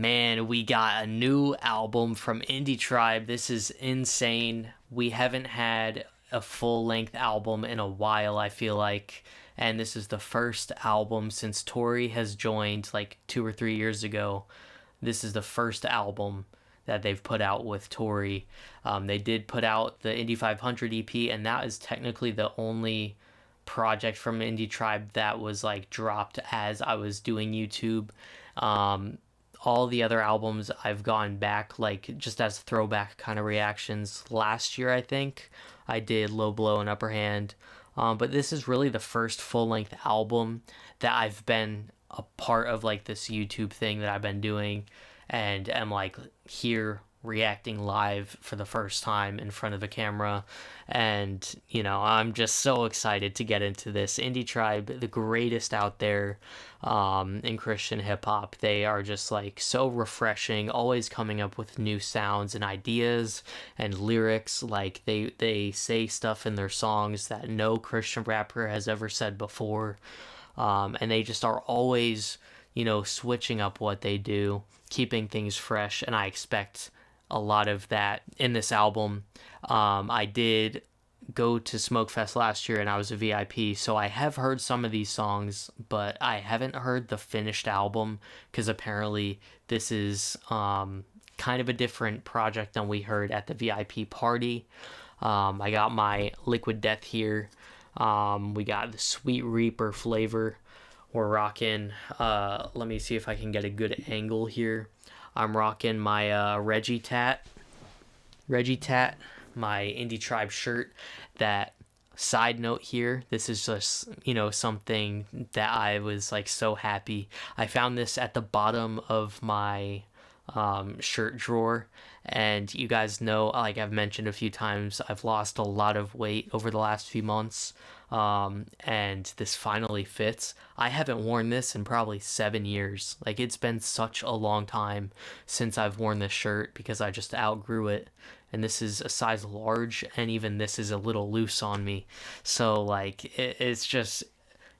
Man, we got a new album from Indie Tribe. This is insane. We haven't had a full-length album in a while, I feel like. And this is the first album since Tori has joined like 2 or 3 years ago. This is the first album that they've put out with Tori. They did put out the Indie 500 EP, and that is technically the only project from Indie Tribe that was like dropped as I was doing YouTube. All the other albums I've gone back like just as throwback kind of reactions. Last year I think I did Low Blow and Upper Hand, but this is really the first full-length album that I've been a part of, like this YouTube thing that I've been doing, and am like here reacting live for the first time in front of a camera. And I'm just so excited to get into this. Indie Tribe, the greatest out there in Christian hip-hop. They are just like so refreshing, always coming up with new sounds and ideas and lyrics. Like they say stuff in their songs that no Christian rapper has ever said before, and they just are always switching up what they do, keeping things fresh, and I expect a lot of that in this album. I did go to Smokefest last year and I was a VIP, so I have heard some of these songs, but I haven't heard the finished album because apparently this is kind of a different project than we heard at the VIP party. I got my Liquid Death here. We got the Sweet Reaper flavor. We're rocking, let me see if I can get a good angle here. I'm rocking my Reggie Tat, my Indie Tribe shirt. That side note here, this is just, something that I was like so happy. I found this at the bottom of my shirt drawer, and you guys know, like I've mentioned a few times, I've lost a lot of weight over the last few months, and this finally fits. I haven't worn this in probably 7 years. Like, it's been such a long time since I've worn this shirt because I just outgrew it, and this is a size large, and even this is a little loose on me. So like it's just,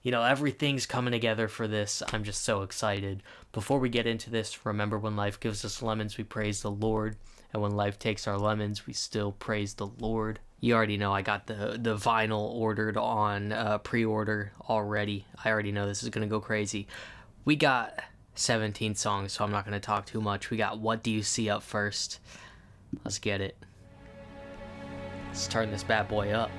everything's coming together for this. I'm just so excited. Before we get into this, remember, when life gives us lemons, we praise the Lord. And when life takes our lemons, we still praise the Lord. You already know I got the vinyl ordered on pre-order already. I already know this is going to go crazy. We got 17 songs, so I'm not going to talk too much. We got What Do You See up first. Let's get it. Let's turn this bad boy up.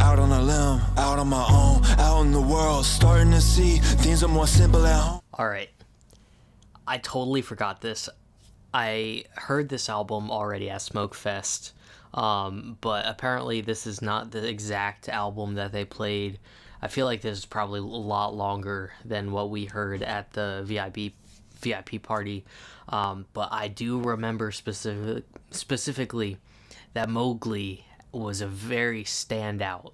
Out on a limb, out on my own, out in the world, starting to see things are more simple at home. Alright, I totally forgot this. I heard this album already at Smokefest, but apparently this is not the exact album that they played. I feel like this is probably a lot longer than what we heard at the VIP party, but I do remember specifically that Mowgli was a very standout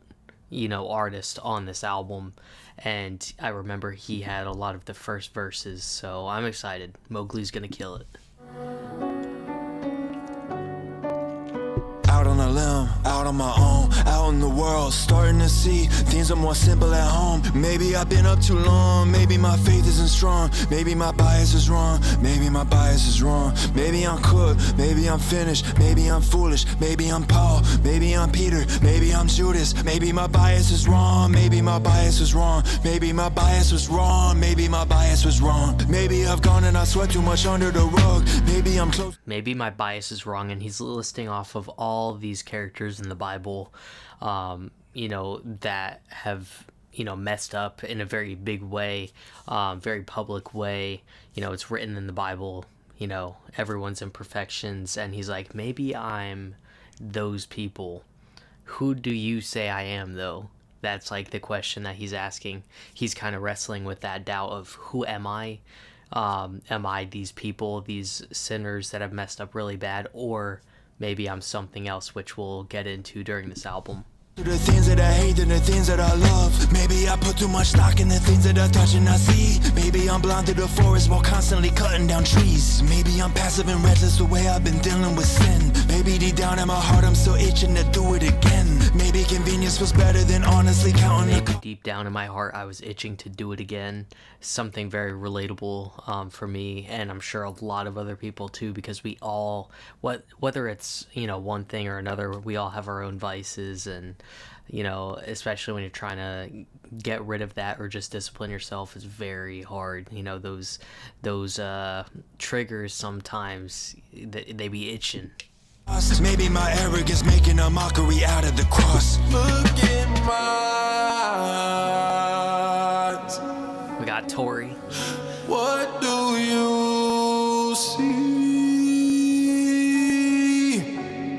artist on this album, and I remember he had a lot of the first verses, so I'm excited. Mowgli's gonna kill it. Out on a limb, out on my own, out in the world, starting to see things are more simple at home. Maybe I've been up too long, maybe my faith isn't strong, maybe my bias is wrong, maybe my bias is wrong. Maybe I'm cooked, maybe I'm finished, maybe I'm foolish, maybe I'm Paul, maybe I'm Peter, maybe I'm Judas. Maybe my bias is wrong, maybe my bias is wrong, maybe my bias was wrong, maybe my bias was wrong. Maybe I've gone and I swept too much under the rug, maybe I'm close. Maybe my bias is wrong, and he's listing off of all these characters in the Bible, that have, messed up in a very big way, very public way. It's written in the Bible, everyone's imperfections, and he's like, maybe I'm those people. Who do you say I am, though? that's like the question that he's asking. He's kind of wrestling with that doubt of, who am I? Am I these people, these sinners that have messed up really bad, or maybe I'm something else, which we'll get into during this album. The things that I hate and the things that I love. Maybe I put too much stock in the things that I touch and I see. Maybe I'm blind to the forest while constantly cutting down trees. Maybe I'm passive and reckless the way I've been dealing with sin. Maybe deep down in my heart I'm still itching to do it again. Maybe convenience feels better than honestly counting. Maybe deep down in my heart I was itching to do it again. Something very relatable for me, and I'm sure a lot of other people too, because we all, whether it's, one thing or another, we all have our own vices, and especially when you're trying to get rid of that or just discipline yourself is very hard. Those triggers sometimes, they be itching. Maybe my arrogance making a mockery out of the cross. Look in my eyes. We got Tori. What do you see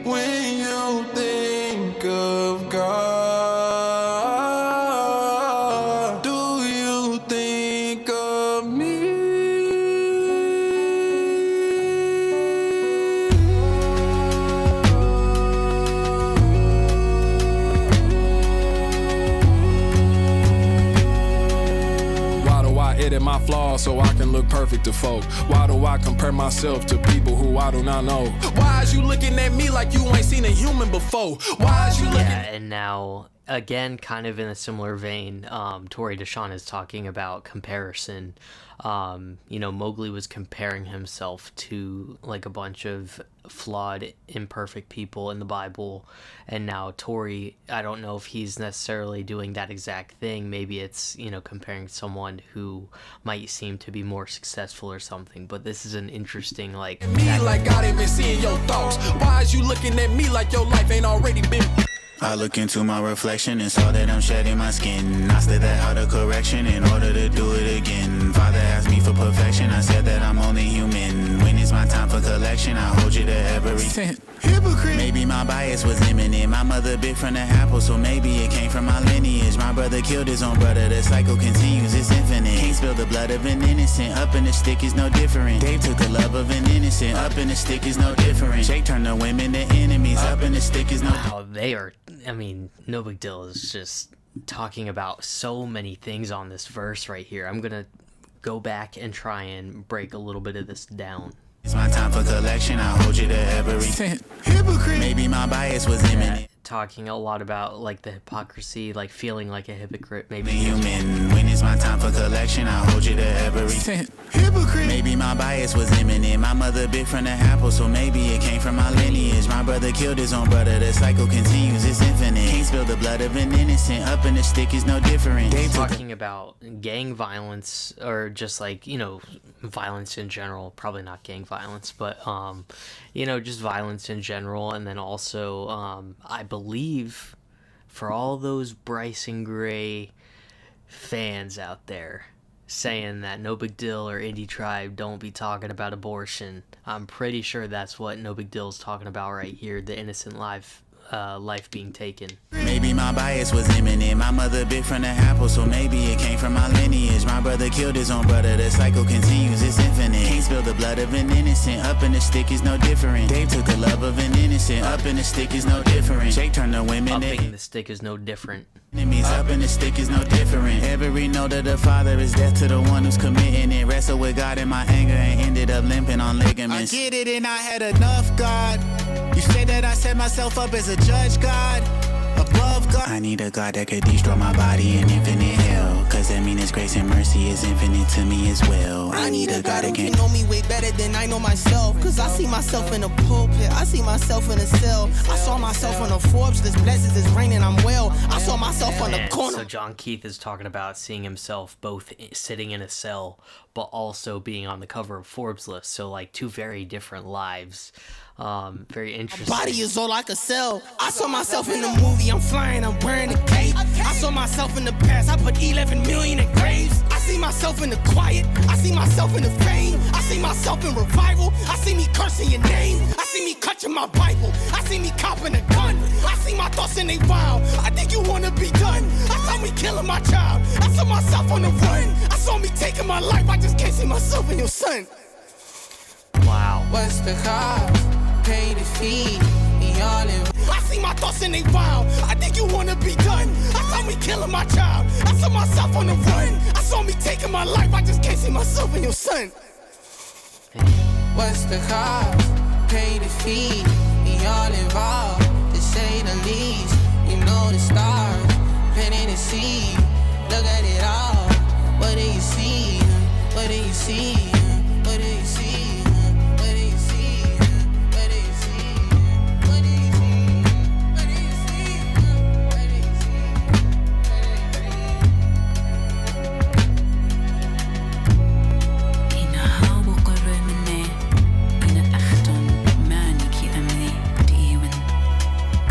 when you think of God? Do you think of me? Edit my flaws so I can look perfect to folk. Why do I compare myself to people who I do not know? Why is you looking at me like you ain't seen a human before? Why is you looking? Yeah, and now again, kind of in a similar vein, Tori Deshawn is talking about comparison. Mowgli was comparing himself to like a bunch of flawed, imperfect people in the Bible, and now Tori, I don't know if he's necessarily doing that exact thing. Maybe it's, comparing someone who might seem to be more successful or something, but this is an interesting, like... Me like God ain't been seeing your thoughts. Why is you looking at me like your life ain't already been... I look into my reflection and saw that I'm shedding my skin. I slid that out of correction in order to do it again. Father asked me for perfection, I said that I'm only human. When it's my time for collection, I hold you to every cent. Hypocrite. Maybe my bias was imminent. My mother bit from the apple, so maybe it came from my lineage. My brother killed his own brother, the cycle continues, it's infinite. Can't spill the blood of an innocent, up in the stick is no different. Dave took the love of an innocent, up in the stick is no different. Jake turned the women to enemies, up in the stick is no different. Wow, they are... No Big Deal is just talking about so many things on this verse right here. I'm gonna go back and try and break a little bit of this down. It's my time for collection, I hold you to every cent. Hypocrite. Maybe my bias was imminent. Talking a lot about like the hypocrisy, like feeling like a hypocrite, maybe. Human, when it's my time for collection, I hold you to every cent. Hypocrite. Maybe my bias was imminent. My mother bit from the apple, so maybe it came from my lineage. My brother killed his own brother, the cycle continues, it's infinite. Can't spill the blood of an innocent, up in the stick is no different. Talking about gang violence, or just like, violence in general, probably not gang violence, but just violence in general. And then also I believe for all those Bryson Gray fans out there saying that No Big Deal or Indie Tribe don't be talking about abortion, I'm pretty sure that's what No Big Deal is talking about right here, the innocent life being taken. Maybe my bias was imminent. My mother bit from the apple, so maybe it came from my lineage. My brother killed his own brother, the cycle continues, it's infinite. Can't spill the blood of an innocent, up in the stick is no different. Dave took the love of an innocent, up in the stick is no different. Jake turned the women up in the stick is no different. Enemies, up in the stick is no different. Every note of the Father is death to the one who's committing it. Wrestled with God in my anger and ended up limping on ligaments. I get it and I had enough, God. You say that I set myself up as a judge, God, above God. I need a God that could destroy my body in infinite hell, cause that means His grace and mercy is infinite to me as well. I need a God that can know me way better than I know myself, cause I see myself in a pulpit, I see myself in a cell. I saw myself on a Forbes list, blessings is raining, I'm well. I saw myself on the corner. So John Keith is talking about seeing himself both sitting in a cell, but also being on the cover of Forbes list. So like two very different lives. Very interesting. My body is all I could sell. I saw myself in the movie, I'm flying, I'm wearing a cape. I saw myself in the past, I put 11 million million in graves. I see myself in the quiet. I see myself in the fame. I see myself in revival. I see me cursing your name. I see me clutching my Bible. I see me copping a gun. I see my thoughts in they wild. I think you wanna be done. I saw me killing my child. I saw myself on the run. I saw me taking my life. I just can't see myself in your son. Wow. What's the cost? Pay the fee. Y'all in. I see my thoughts in they wild. I think you wanna be done. I saw me killing my child. I saw myself on the run. I saw me taking my life. I just can't see myself in your son. What's the cost? Pay the fee. We all involved, to say the least. You know the stars, planting the seed. Look at it all. What do you see? What do you see? What do you see? What do you see? What do you see? What do you see? What do you see? What do you see? Ina hau korumene, ina achton maniki amni diwen.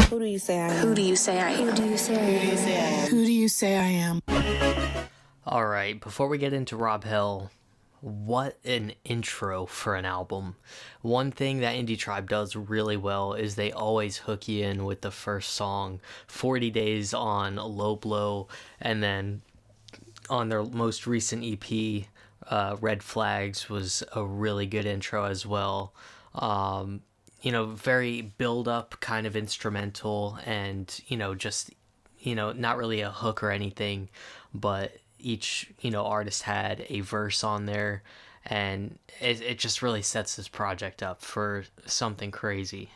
Who do you say I am? Who do you say I am? Who do you say I am? Who do you say I am? All right, before we get into Rob Hill, what an intro for an album. One thing that Indie Tribe does really well is they always hook you in with the first song, 40 Days on Low Blow, and then on their most recent EP, Red Flags was a really good intro as well. Very build-up kind of instrumental and, just, not really a hook or anything, but each artist had a verse on there, and it just really sets this project up for something crazy.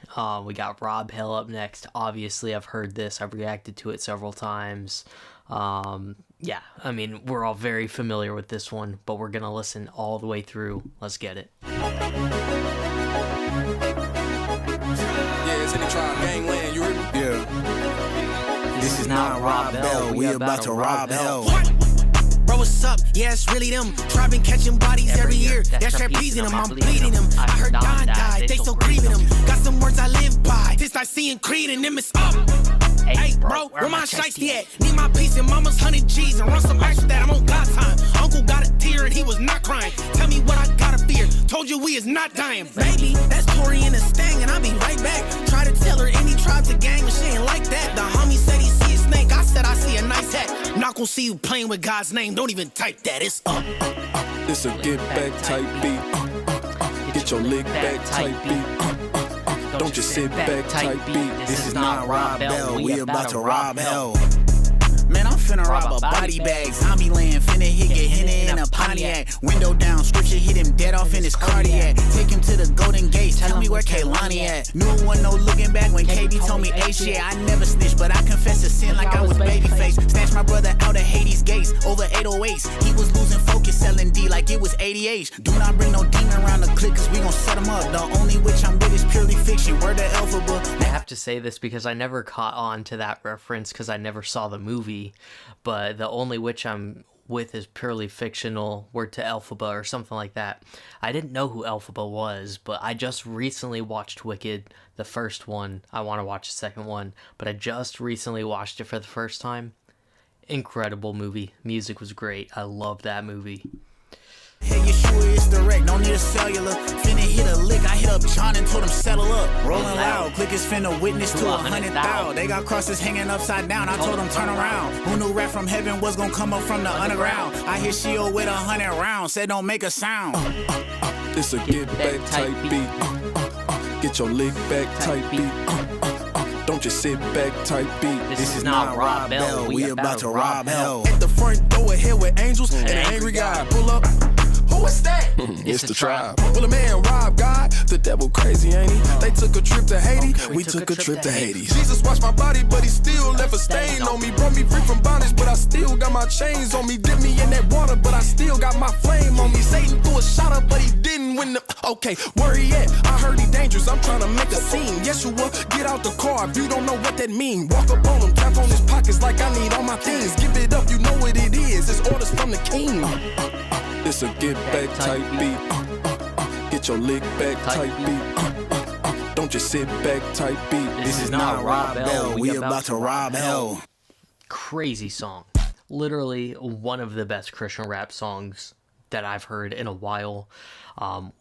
We got Rob Hill up next. Obviously I've heard this, I've reacted to it several times. We're all very familiar with this one, but we're gonna listen all the way through. Let's get it. Yeah, it's Indie Tribe Gangland, you heard me? Yeah. This is not Rob Bell. We about to rob hell. Bro, what's up? Yeah, it's really them. Tribe been catching bodies every year. That's trapeze in them. I'm bleeding them. I heard Don died. They still grieving them. Got some words I live by. Since I seeing Creed and them, it's up. Hey, bro, where my shiesty at? Need my piece and mama's 100 G's and run some ice with that. I'm on God time. Uncle got a tear and he was not crying. Tell me what I gotta fear. Told you we is not dying. Baby, that's Tori in the Stang and I'll be right back. Try to tell her any tribe's a gang, but she ain't like that. The homie said he see a snake. I said I see a nice hat. Not gonna see you playing with God's name. Don't even type that. It's up. It's a get back type beat. Get your leg back type beat. Don't just sit back type beat. This is not Rob Bell. We about to rob hell. Man, I'm finna rob a body bag. Zombie land, finna hit, get hit in a Pontiac. Window down, scripture hit him dead off in his cardiac. Take him to the Golden Gates, tell me where Kaylani at. Knew it wasn't no looking back when KB told me, hey shit, I never snitched, but I confessed to sin like I was babyface. Snatched my brother out of Hades gates, over 808s. He was losing focus, selling D like it was 88. Do not bring no demon around the clique, cause we gon' set him up. The only witch I'm with is purely fiction, word the alphabet. I have to say this because I never caught on to that reference because I never saw the movie. But the only witch I'm with is purely fictional, word to Elphaba or something like that. I didn't know who Elphaba was, but I just recently watched Wicked, the first one. I want to watch the second one, but I just recently watched it for the first time. Incredible movie. Music was great. I love that movie. Hey, you sure it's direct, don't need a cellular. Finna hit a lick, I hit up John and told him settle up. Rolling loud, click is finna witness to 100,000. They got crosses hanging upside down, I told them turn around. Who knew rap from heaven was gonna come up from the underground? I hit Shio with 100 rounds, said don't make a sound. It's a get back type beat. Get your leg back type beat. Don't just sit back type beat. This is not Rob Bell. We about to rob hell. At the front door ahead with angels and an angry guy. Pull up. Who is that? It's the tribe. Well, a man robbed God. The devil crazy, ain't he? They took a trip to Haiti. We took a trip to Hades. Jesus washed my body, but he still left a stain on me. Brought me free from bondage, but I still got my chains on me. Dip me in that water, but I still got my flame on me. Satan threw a shot up, but he didn't win the. Okay, where he at? I heard he dangerous. I'm trying to make a scene. Yeshua, get out the car if you don't know what that mean. Walk up on him, tap on his pockets like I need all my things. Give it up, you know what it is. It's orders from the king. It's a get back type beat. Get your leg back type beat. Don't just sit back type beat. This is not Rob Bell. We about to rob hell. Crazy song. literally one of the best Christian rap songs that I've heard in a while.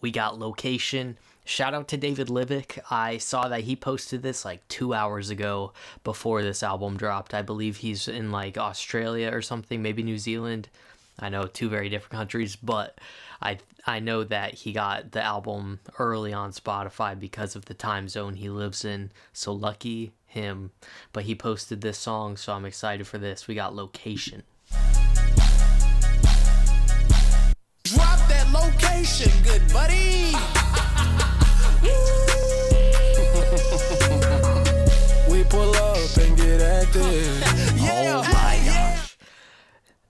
We got Location. Shout out to David Livick. I saw that he posted this like 2 hours ago before this album dropped. I believe he's in like Australia or something, maybe New Zealand. I know, two very different countries, but I know that he got the album early on Spotify because of the time zone he lives in. So lucky him. But he posted this song, so I'm excited for this. We got Location. Drop that location, good buddy. We pull up and get active. Yeah, oh my gosh.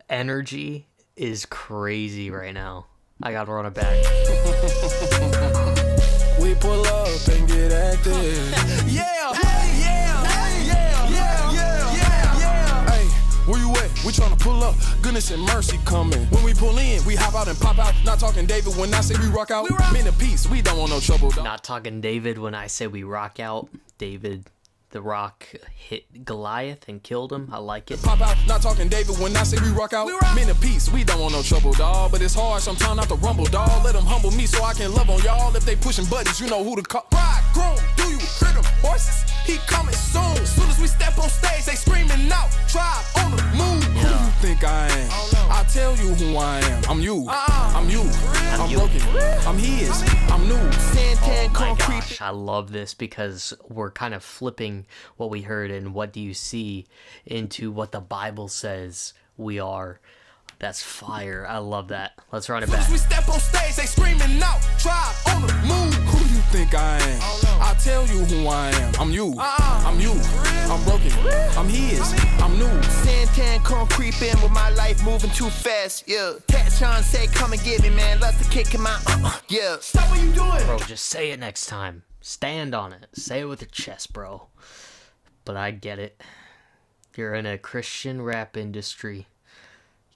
Energy is crazy right now. I gotta run it back. We pull up and get active. Yeah, Hey, where you at? We tryna pull up. Goodness and mercy coming. When we pull in, we hop out and pop out. Not talking David when I say we rock out. Men of peace, we don't want no trouble. Not talking David when I say we rock out. David the Rock hit Goliath and killed him. I like it. Pop out, not talking David when I say we rock out. Men of peace, we don't want no trouble, dawg. But it's hard sometimes not to rumble, dawg. Let them humble me so I can love on y'all. If they pushing buttons, you know who to call. Bridegroom, do you hear them horses? He coming soon. Soon as we step on stage, they screaming out. Tribe on the moon. Who do you think I am? I'll tell you who I am. I'm you. I'm you. I'm broken. I'm his. I'm new. Oh my gosh, I love this because we're kind of flipping what we heard and what do you see into what the Bible says we are. That's fire. I love that. Let's run it back. As we step on stage, they screaming out. Tribe on the moon. Who do you think I am? I'll tell you who I am. I'm you. I'm you. I'm broken. I'm his. I'm new. Santan come creeping with my life moving too fast. Yeah. Tatchon say, come and get me, man. Love to kick him out. Yeah. Stop what you doing. Bro, just say it next time. Stand on it. Say it with your chest, bro. But I get it. You're in a Christian rap industry.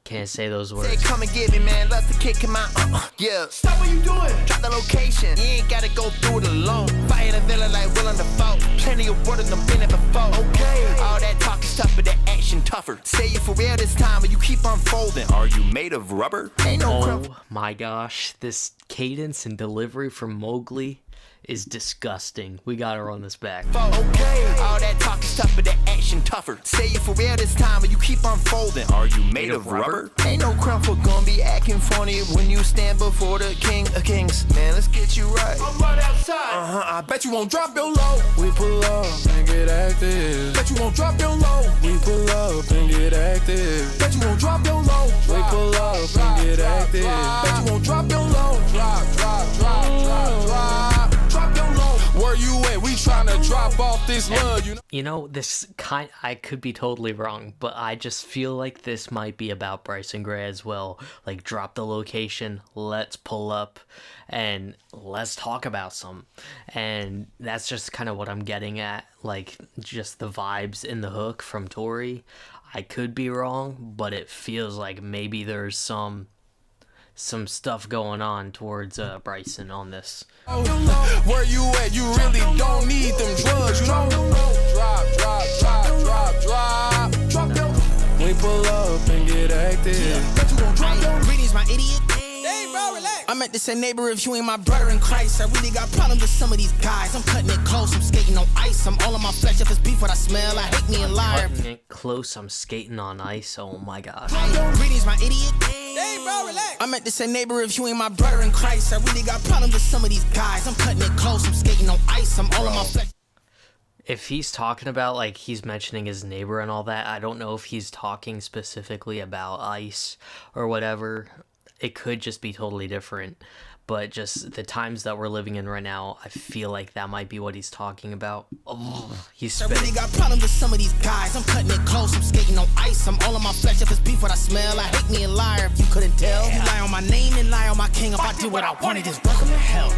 Can't say those words. Say, come and get me, man. Love to kick him out. Yeah. Stop what you doing. Drop the location. You ain't gotta go through it alone. Fighting a villain like Willem Dafoe. Plenty of word done been it before. Okay. All that talk is tough, but that action tougher. Say you for real this time, or you keep unfolding. Are you made of rubber? Ain't no Oh my gosh. This cadence and delivery from Mowgli is disgusting. We gotta run this back. Okay. All that talk is tough, but that action tougher. Say you for real this time, or you keep unfolding. Are you made of rubber? Ain't no crumb for gonna be acting funny when you stand before the king of kings. Man, let's get you right. I'm right outside. I bet you won't drop your low. We pull up and get active. Bet you won't drop your low. We pull up and get active. Bet you won't drop your low. We pull up and get active. Bet you won't drop your low. Drop. Drop your low. Where you at? We tryna drop off this love, you know? You know, I could be totally wrong, but I just feel like this might be about Bryson Gray as well. Like, drop the location, let's pull up, and let's talk about some. And that's just kind of what I'm getting at, like, just the vibes in the hook from Tory. I could be wrong, but it feels like maybe there's some stuff going on towards Bryson on this. Where you at? You really don't need them drugs, you know? Drop. We pull up and get active. Greetings, my idiot. Hey, bro, relax. I meant to say, neighbor, if you ain't my brother in Christ, I really got problems with some of these guys. I'm cutting it close, I'm skating on ice. I'm all on my flesh, if it's beef what I smell, I hate me a liar. Cutting it close, I'm skating on ice. Oh my gosh. Greetings, my idiot. Hey, bro, relax. I meant to say, neighbor, if you ain't my brother in Christ, I really got problems with some of these guys. I'm cutting it close, I'm skating on ice. I'm all on my flesh. If he's talking about, like, he's mentioning his neighbor and all that, I don't know if he's talking specifically about ice or whatever. It could just be totally different. But just the times that we're living in right now, I feel like that might be what he's talking about. Oh, he's spitting. I really got problems with some of these guys. I'm cutting it close, I'm skating on ice. I'm all on my flesh, if it's beef what I smell. I hate me a liar, if you couldn't tell. You lie on my name and lie on my king. If I did what I wanted, just welcome to hell.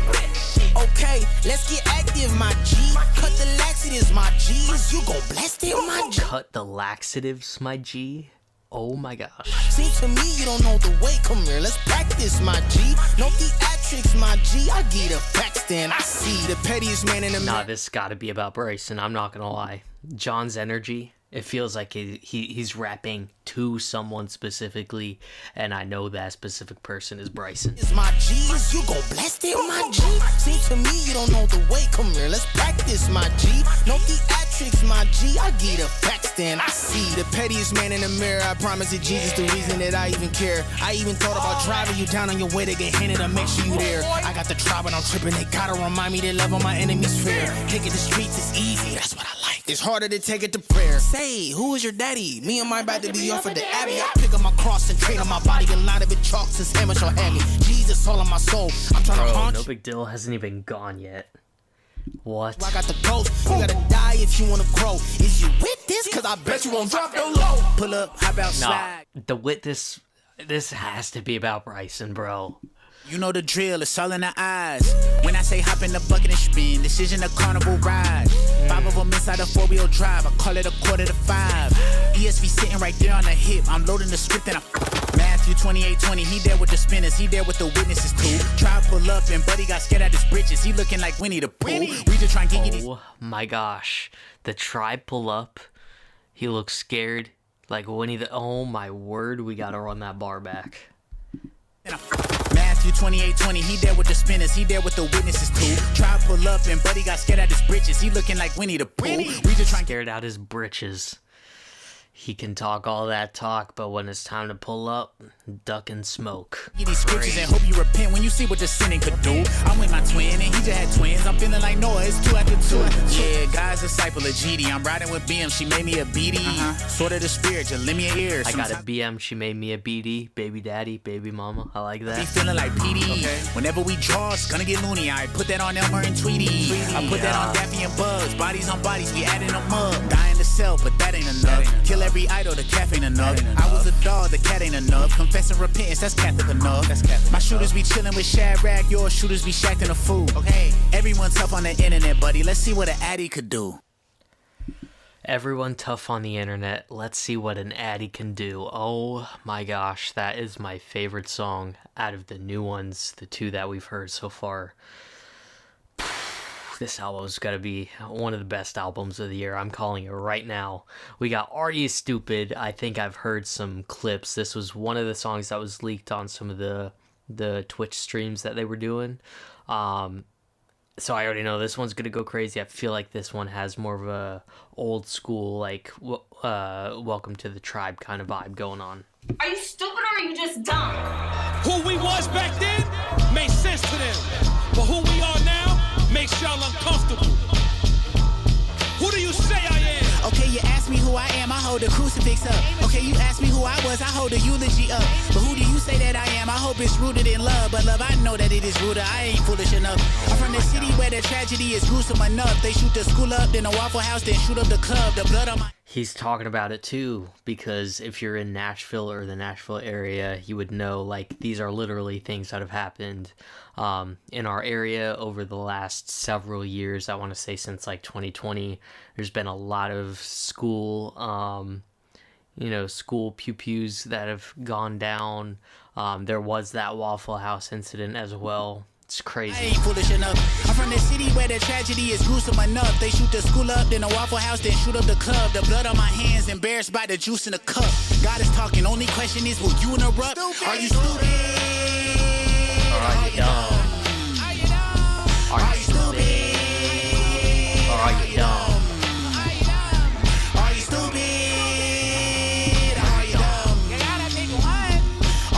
Okay, let's get active, my G. Cut the laxatives, my G's. You gon' blast it, my G. Cut the laxatives, my G. Oh my gosh. Seems to me you don't know the way. Come here, let's practice, my G. No theatrics, my G. I get a facts, then I see the pettiest man in the Nah, this gotta be about Bryson. I'm not gonna lie. John's energy It feels like he's rapping to someone specifically, and I know that specific person is Bryson. It's my G's, you gon' bless them, my G. Seems to me you don't know the way. Come here, let's practice, my G. No theatrics, my G. I get a facts, then I see the pettiest man in the mirror. I promise that Jesus the reason that I even care. I even thought about driving you down on your way to get handed to make sure you there. I got the tribe and I'm tripping. They gotta remind me that love on my enemies fair. Taking the streets is easy, that's what I like. It's harder to take it to prayer. Say, who is your daddy? Me and my about to be off at the Abbey. I pick up my cross and trade on my body and line of it chalk since hammer shall have me. Jesus all on my soul. I'm trying to haunt. No Big Deal hasn't even gone yet. What? I got the ghost. You gotta die if you wanna grow. Is you with this? Cause I bet you won't drop no low. Pull up, how about slide? This has to be about Bryson, bro. You know the drill, it's all in the eyes. When I say hop in the bucket and spin, this isn't a carnival ride. 5 of them inside a 4-wheel drive, I call it a 4:45. ESV sitting right there on the hip, I'm loading the script and Matthew 28:20, he there with the spinners, he there with the witnesses too. Try pull up and Buddy got scared at his britches, he looking like Winnie the Pooh. We just trying to get these. Oh my gosh, the tribe pull up, he looks scared like Winnie the. Oh my word, we gotta run that bar back. Matthew 28:20, he there with the spinners, he there with the witnesses too. Try pull up and Buddy got scared at his britches, he looking like Winnie the Pooh. We just trying scared out his britches. He can talk all that talk, but when it's time to pull up, duck and smoke. These scriptures and hope you repent when you see what the sinning could do. I'm with my twin and he just had twins. I'm feeling like Noah, it's 2 after 2. Yeah, God's disciple of GD. I'm riding with BM, she made me a BD. Sort of the spirit, just lend me an ear. I got a BM, she made me a BD. Baby daddy, baby mama. I like that. Be feeling like PD. Okay. Whenever we draw, it's gonna get loony. I put that on Elmer and Tweety. I put that on Daffy and Bugs. Bodies on bodies, we adding them up. Dying to sell, but that ain't enough. Kill every idol, the calf ain't enough. I was a dog, the cat ain't enough. Confessing repentance, that's Catholic enough. My shooters be chilling with Shadrach, your shooters be shacking a fool. Okay, everyone tough on the internet, buddy. Let's see what an addy could do. Everyone tough on the internet. Let's see what an addy can do. Oh my gosh, that is my favorite song out of the new ones, the 2 that we've heard so far. This album's got to be one of the best albums of the year. I'm calling it right now. We got Are You Stupid? I think I've heard some clips. This was one of the songs that was leaked on some of the Twitch streams that they were doing. So I already know this one's going to go crazy. I feel like this one has more of a old school, like, welcome to the tribe kind of vibe going on. Are you stupid or are you just dumb? Who we was back then made sense to them, but who we are now makes y'all uncomfortable. Who do you say I am? Okay, you ask me who I am, I hold the crucifix up. Okay, you ask me who I was, I hold the eulogy up. But who do you say that I am? I hope it's rooted in love. But love, I know that it is rooted, I ain't foolish enough. I'm from the city where the tragedy is gruesome enough. They shoot the school up, then the Waffle House, then shoot up the club. The blood on my... He's talking about it too, because if you're in Nashville or the Nashville area, you would know, like, these are literally things that have happened in our area over the last several years. I want to say since like 2020, there's been a lot of school, school pew-pews that have gone down. There was that Waffle House incident as well. It's crazy. I ain't foolish enough. I'm from the city where the tragedy is gruesome enough. They shoot the school up, then the Waffle House, then shoot up the club. The blood on my hands, embarrassed by the juice in the cup. God is talking, only question is, will you interrupt? Are you stupid? Or are you dumb? Are you stupid? Or are you dumb? Are you stupid? Are you dumb? You gotta pick one.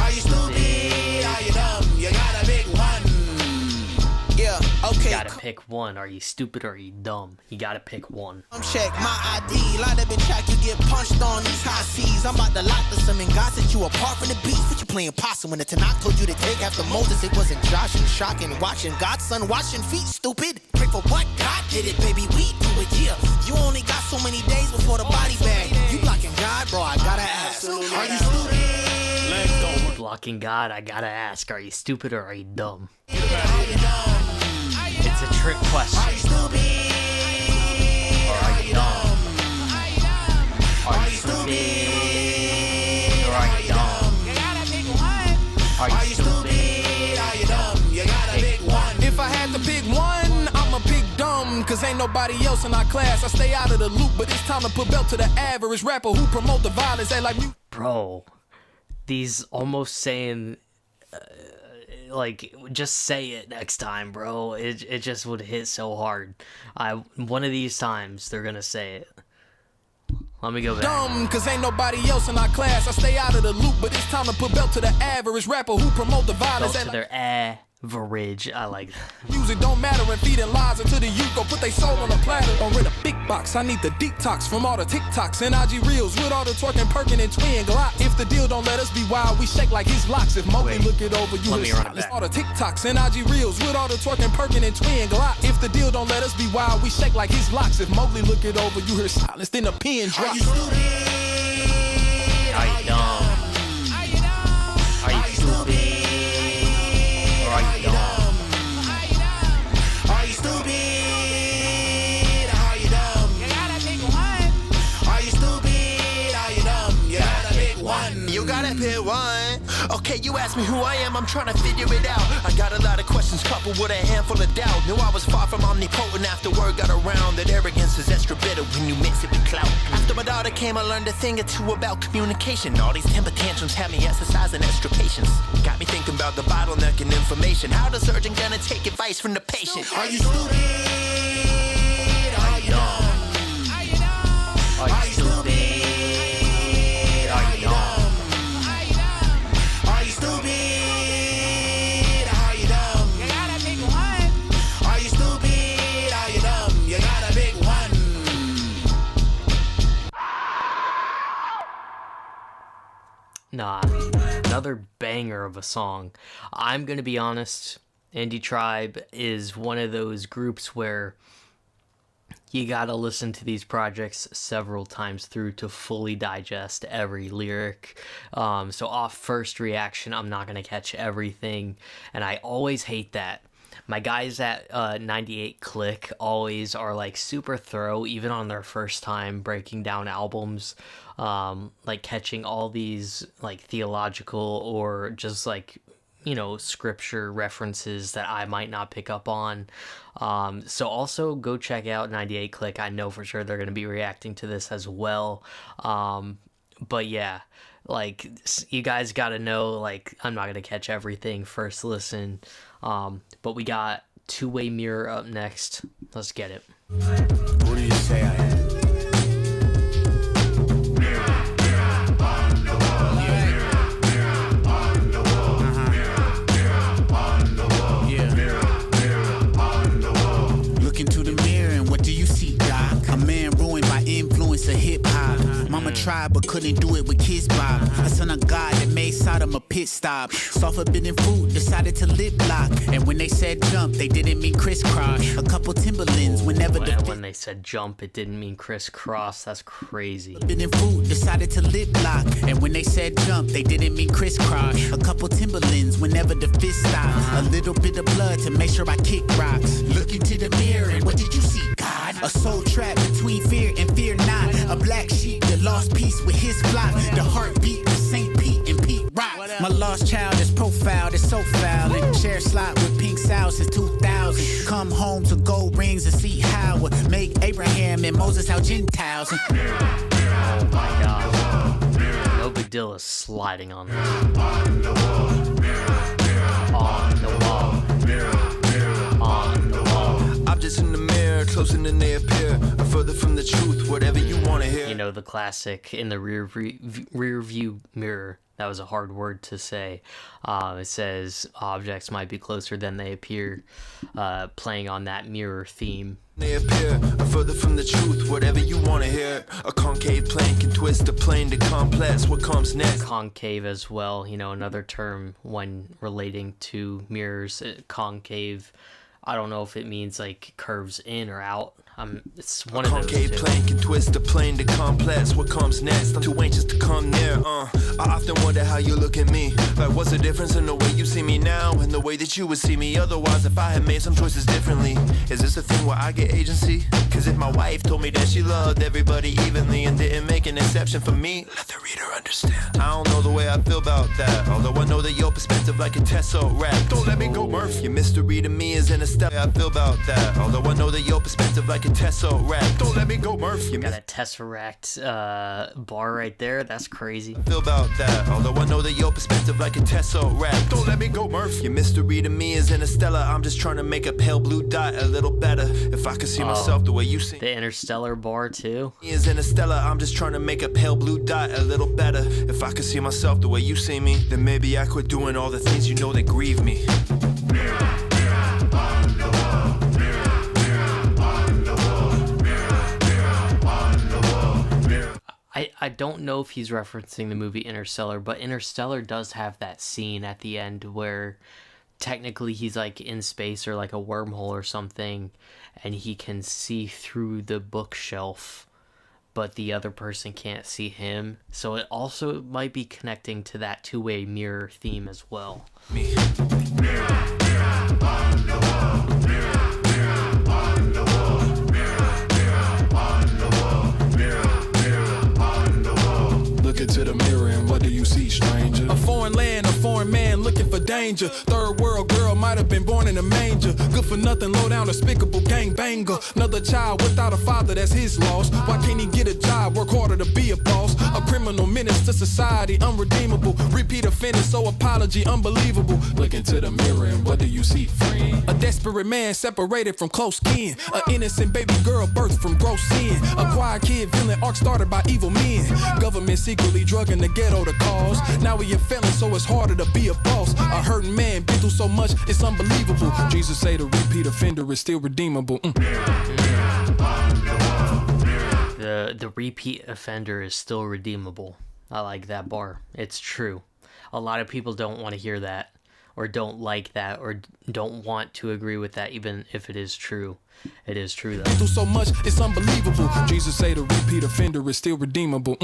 Are you stupid? Are you dumb? You gotta pick one. Yeah, okay. You gotta pick one. Are you stupid or are you dumb? You gotta pick one. Check my ID. Line up in track, you get punched on these high seas. I'm about to lock the some and God set you apart from the beast. What you playing possum when the Tanakh told you to take after Moses? It wasn't Josh and shocking, watching God's son washing feet, stupid. Pray for what? God did it, baby. We do it, yeah. You only got so many days before the body bag. You blocking God, bro, I gotta ask. Are you stupid? Let's go. Blocking God, I gotta ask, are you stupid or are you dumb? Are you dumb? It's a trick question. Are you stupid? Or are you dumb? Are you stupid? Or are you dumb? You gotta pick one. Are you stupid? Are you dumb? You gotta pick one. If I had to pick one, I'ma pick dumb. cause ain't nobody else in our class. I stay out of the loop, but it's time to put belt to the average rapper who promote the violence. They like me. Bro, these almost saying, like, just say it next time, bro. It just would hit so hard. One of these times, they're gonna say it. Let me go back. Dumb, cause ain't nobody else in our class. I stay out of the loop, but it's time to put belt to the average rapper who promote the violence. Belt to their average. I like that. Music don't matter and feeding lies into the youth. Go put they soul on a platter or in a big box. I need the detox from all the TikToks and IG reels with all the twerking, perking, and twin Glock. If the deal don't let us be wild, we shake like his locks. If Mowgli look it over, you hear silence. All the TikToks and IG reels with all the twerking, perking, and twin Glock. If the deal don't let us be wild, we shake like his locks. If Mowgli look it over, you hear silence. Then the pen drop. Are you stupid? Are you dumb? Are you dumb? Are you stupid? Or are you dumb? Are you stupid? Are you dumb? You gotta pick one. Are you stupid? Are you dumb? You gotta pick one. You gotta pick one. Okay, you asked me who I am, I'm trying to figure it out. I got a lot of questions coupled with a handful of doubt. Knew I was far from omnipotent after word got around that arrogance is extra bitter when you mix it with clout. After my daughter came, I learned a thing or two about communication. All these temper tantrums had me exercising extra patience. Got me thinking about the bottleneck in information. How the surgeon gonna take advice from the patient? Are you stupid? Are you dumb? Are you dumb? Are you stupid? Are you dumb? Are you stupid? Are you dumb? You gotta pick one. Are you stupid? Are you dumb? You gotta pick one. Nah, another banger of a song. I'm gonna be honest, Indie Tribe is one of those groups where you gotta listen to these projects several times through to fully digest every lyric. So off first reaction, I'm not gonna catch everything, and I always hate that. My guys at 98 Click always are like super thorough, even on their first time breaking down albums, like catching all these like theological or just like, you know, scripture references that I might not pick up on. So also go check out 98 Click. I know for sure they're going to be reacting to this as well. But yeah, like you guys got to know, like I'm not going to catch everything first listen. But we got Two-Way Mirror up next. Let's get it. What do you say I am? Mama tried but couldn't do it with Kids Bob. A son of God that made Sodom a pit stop. Saw forbidden food, decided to lip lock. And when they said jump, they didn't mean crisscross. A couple Timberlands whenever when they said jump, it didn't mean crisscross. That's crazy. Forbidden food, decided to lip lock. And when they said jump, they didn't mean crisscross. A couple Timberlands whenever the fist stops. A little bit of blood to make sure I kick rocks. Look into the mirror and what did you see, God? A soul trapped between fear and fear not. A black sheep that lost peace with his flock. The heartbeat of St. Pete and Pete Rock. My lost child is profiled, it's so foul. And share slot with pink sows since 2000. Come home to gold rings and see how make Abraham and Moses out Gentiles. Oh my God. No big deal is sliding on this. On the wall. On the wall. Objects in the mirror, closer than they appear. Or further from the truth, whatever you want to hear. You know, the classic in the rear view mirror. That was a hard word to say. It says objects might be closer than they appear, playing on that mirror theme. They appear further from the truth, whatever you want to hear. A concave plane can twist a plane to complex. What comes next? Concave as well, you know, another term when relating to mirrors. Concave, I don't know if it means like curves in or out. It's one of those two. A concave plane can twist a plane to complex. What comes next? I'm too anxious to come near. I often wonder how you look at me. Like, what's the difference in the way you see me now and the way that you would see me otherwise if I had made some choices differently? Is this a thing where I get agency? Cause if my wife told me that she loved everybody evenly and didn't make an exception for me, let the reader understand. I don't know the way I feel about that, although I know that your perspective like a Tesla rap. Don't let me go murder. Murph. Your mystery to me is in a step. I feel about that. Although I know that your perspective like a Tesseract. Don't let me go, Murph. You got a Tesseract bar right there. That's crazy. Feel about that. Although I know that your perspective like a Tesseract. Don't let me go, Murph. Your mystery to me is interstellar. I'm just trying to make a pale blue dot a little better. If I could see myself the way you see. The interstellar bar too. Is interstellar. I'm just trying to make a pale blue dot a little better. If I could see myself the way you see me, then maybe I quit doing all the things you know that grieve me. I don't know if he's referencing the movie Interstellar, but Interstellar does have that scene at the end where technically he's like in space or like a wormhole or something, and he can see through the bookshelf, but the other person can't see him. So it also might be connecting to that two-way mirror theme as well. Me. Look into the mirror and what do you see, stranger? A foreign land, a foreign man looking for danger. Third world girl might have been born in a manger. Good for nothing, low down, despicable gangbanger. Another child without a father, that's his loss. Why can't he get a job, work harder to be a boss? A criminal menace to society, unredeemable. Repeat offender, so apology unbelievable. Look into the mirror and what do you see, friend? A desperate man separated from close kin. An innocent baby girl birthed from gross sin. A quiet kid villain arc started by evil men. Government secretly drugging the ghetto to cause. Now we a felon, so it's harder to be a boss. A hurting man been through so much, it's unbelievable. Jesus say the repeat offender is still redeemable. The repeat offender is still redeemable. I like that bar. It's true. A lot of people don't want to hear that, or don't like that, or don't want to agree with that, even if it is true. It is true though. Through so much, it's unbelievable. Jesus say the repeat offender is still redeemable.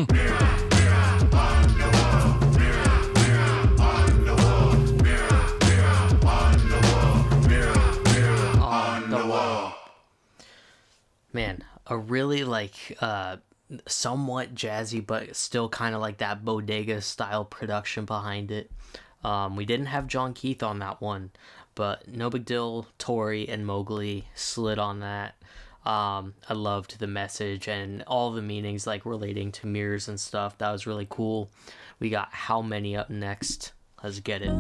Man, a really like somewhat jazzy but still kind of like that bodega style production behind it. We didn't have John Keith on that one, but no big deal. Tori and Mowgli slid on that. I loved the message and all the meanings like relating to mirrors and stuff. That was really cool. We got How Many up next. Let's get it.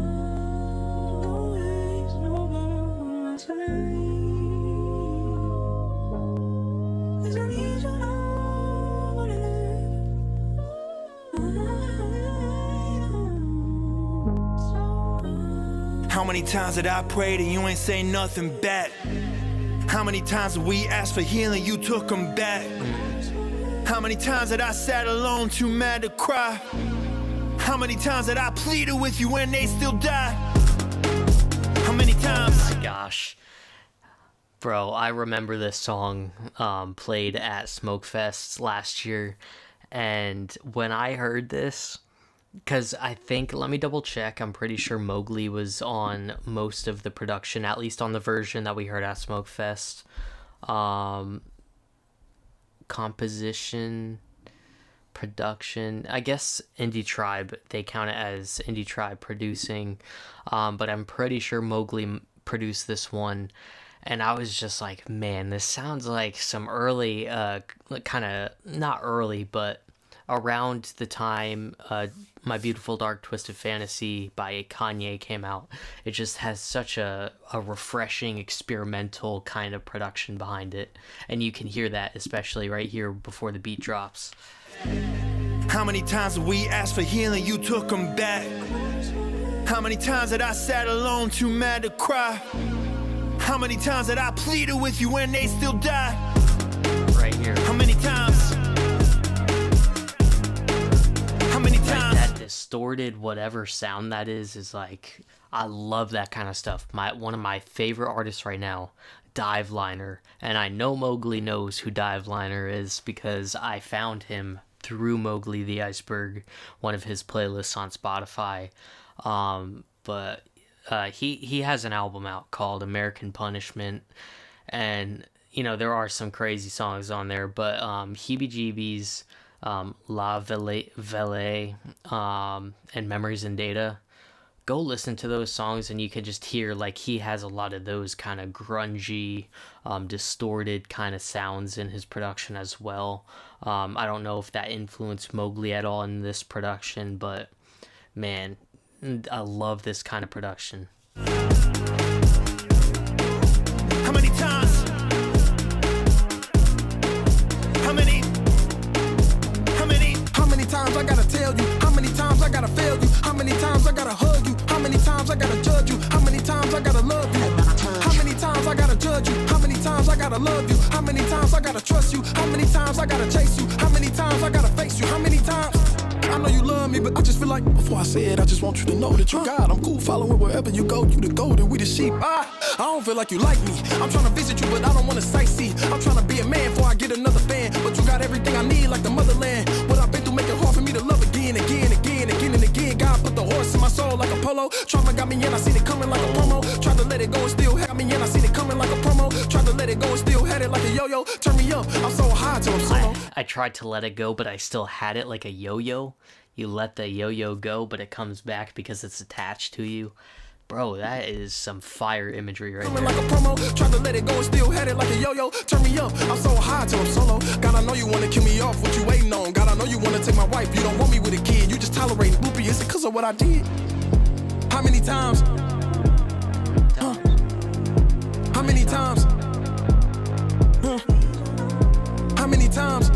How many times did I pray and you ain't say nothing back? How many times did we ask for healing, you took them back? How many times did I sat alone, too mad to cry? How many times did I pleaded with you when they still die? How many times? Oh my gosh. Bro, I remember this song played at Smokefest last year, and when I heard this, because I think, let me double check, I'm pretty sure Mowgli was on most of the production, at least on the version that we heard at Smokefest. Composition, production, I guess Indie Tribe, they count it as Indie Tribe producing, but I'm pretty sure Mowgli produced this one, and I was just like, man, this sounds like some early, kind of, not early, but around the time My Beautiful Dark Twisted Fantasy by Kanye came out. It just has such a refreshing, experimental kind of production behind it. And you can hear that, especially right here before the beat drops. How many times did we ask for healing, you took them back? How many times did I sat alone, too mad to cry? How many times did I pleaded with you when they still die? Right here. How many times? How many times? Like that distorted whatever sound that is like, I love that kind of stuff. One of my favorite artists right now, Dive Liner, and I know Mowgli knows who Dive Liner is because I found him through Mowgli the Iceberg, one of his playlists on Spotify. But he has an album out called American Punishment, and you know there are some crazy songs on there, but Heebie Jeebies, La Vele, and Memories and Data, go listen to those songs and you can just hear like he has a lot of those kind of grungy, distorted kind of sounds in his production as well. I don't know if that influenced Mowgli at all in this production, but man, I love this kind of production. How many times? How many times I gotta tell you? How many times I gotta fail you? How many times I gotta hug you? How many times I gotta judge you? How many times I gotta love you? How many times I gotta judge you? How many times I gotta love you? How many times I gotta trust you? How many times I gotta chase you? How many times I gotta face you? How many times? I know you love me, but I just feel like before I say it, I just want you to know that you God. I'm cool following wherever you go. You the gold and we the sheep. I don't feel like you like me. I'm trying to visit you, but I don't want to sightsee. I'm trying to be a man before I get another fan. But you got everything I need like the motherland. What I've been through make it hard for me to love again, again, again, again and again. God put the horse in my soul like a polo. Trauma got me and I seen it coming like a promo. Tried to let it go and still had me and I seen it coming like a promo. Tried to let it go and still had it like a yo-yo. Turn me up, I'm so high till I'm solo. I tried to let it go, but I still had it like a yo-yo. You let the yo-yo go, but it comes back because it's attached to you. Bro, that is some fire imagery right there. Like a promo, tried to let it go and still had it like a yo-yo. Turn me up, I'm so high till I'm solo. God, I know you wanna kill me off, what you waiting on? God, I know you wanna take my wife, you don't want me with a kid. You just tolerating boopy, is it cause of what I did? How many times? How many times? How many times?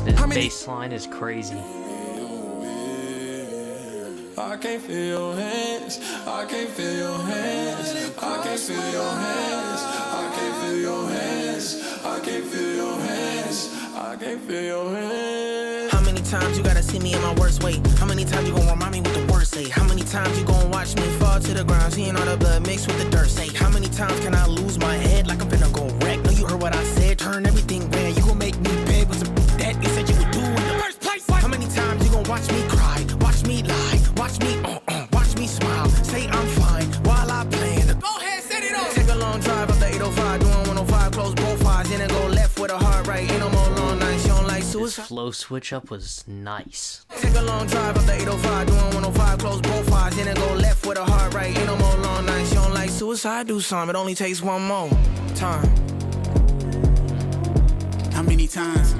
This bass line is crazy. I can't feel your hands. I can't feel your hands. I can't feel your hands. I can't feel your hands. I can't feel your hands. I can't feel your hands. How many times you gotta see me in my worst way? How many times you gonna remind me what the words say? How many times you gonna watch me fall to the ground, seeing all the blood mixed with the dirt? Say, how many times can I lose my head like I'm finna go wreck? No, you heard what I said, turn everything red. You gon' make me beg with some that you said you would do in the first place. How many times you gon' watch me cry, watch me lie, watch me smile, say I'm fine while I plan. Go ahead, set it up. Take a long drive up the 805, doing 105, close both eyes, then go left with a heart right. Ain't no more long nights, you don't like suicide. This flow switch up was nice. Take a long drive up the 805, doing 105, close both eyes, then go left with a heart right. Ain't no more long nights, you don't like suicide. Do some, it only takes one more time. How many times?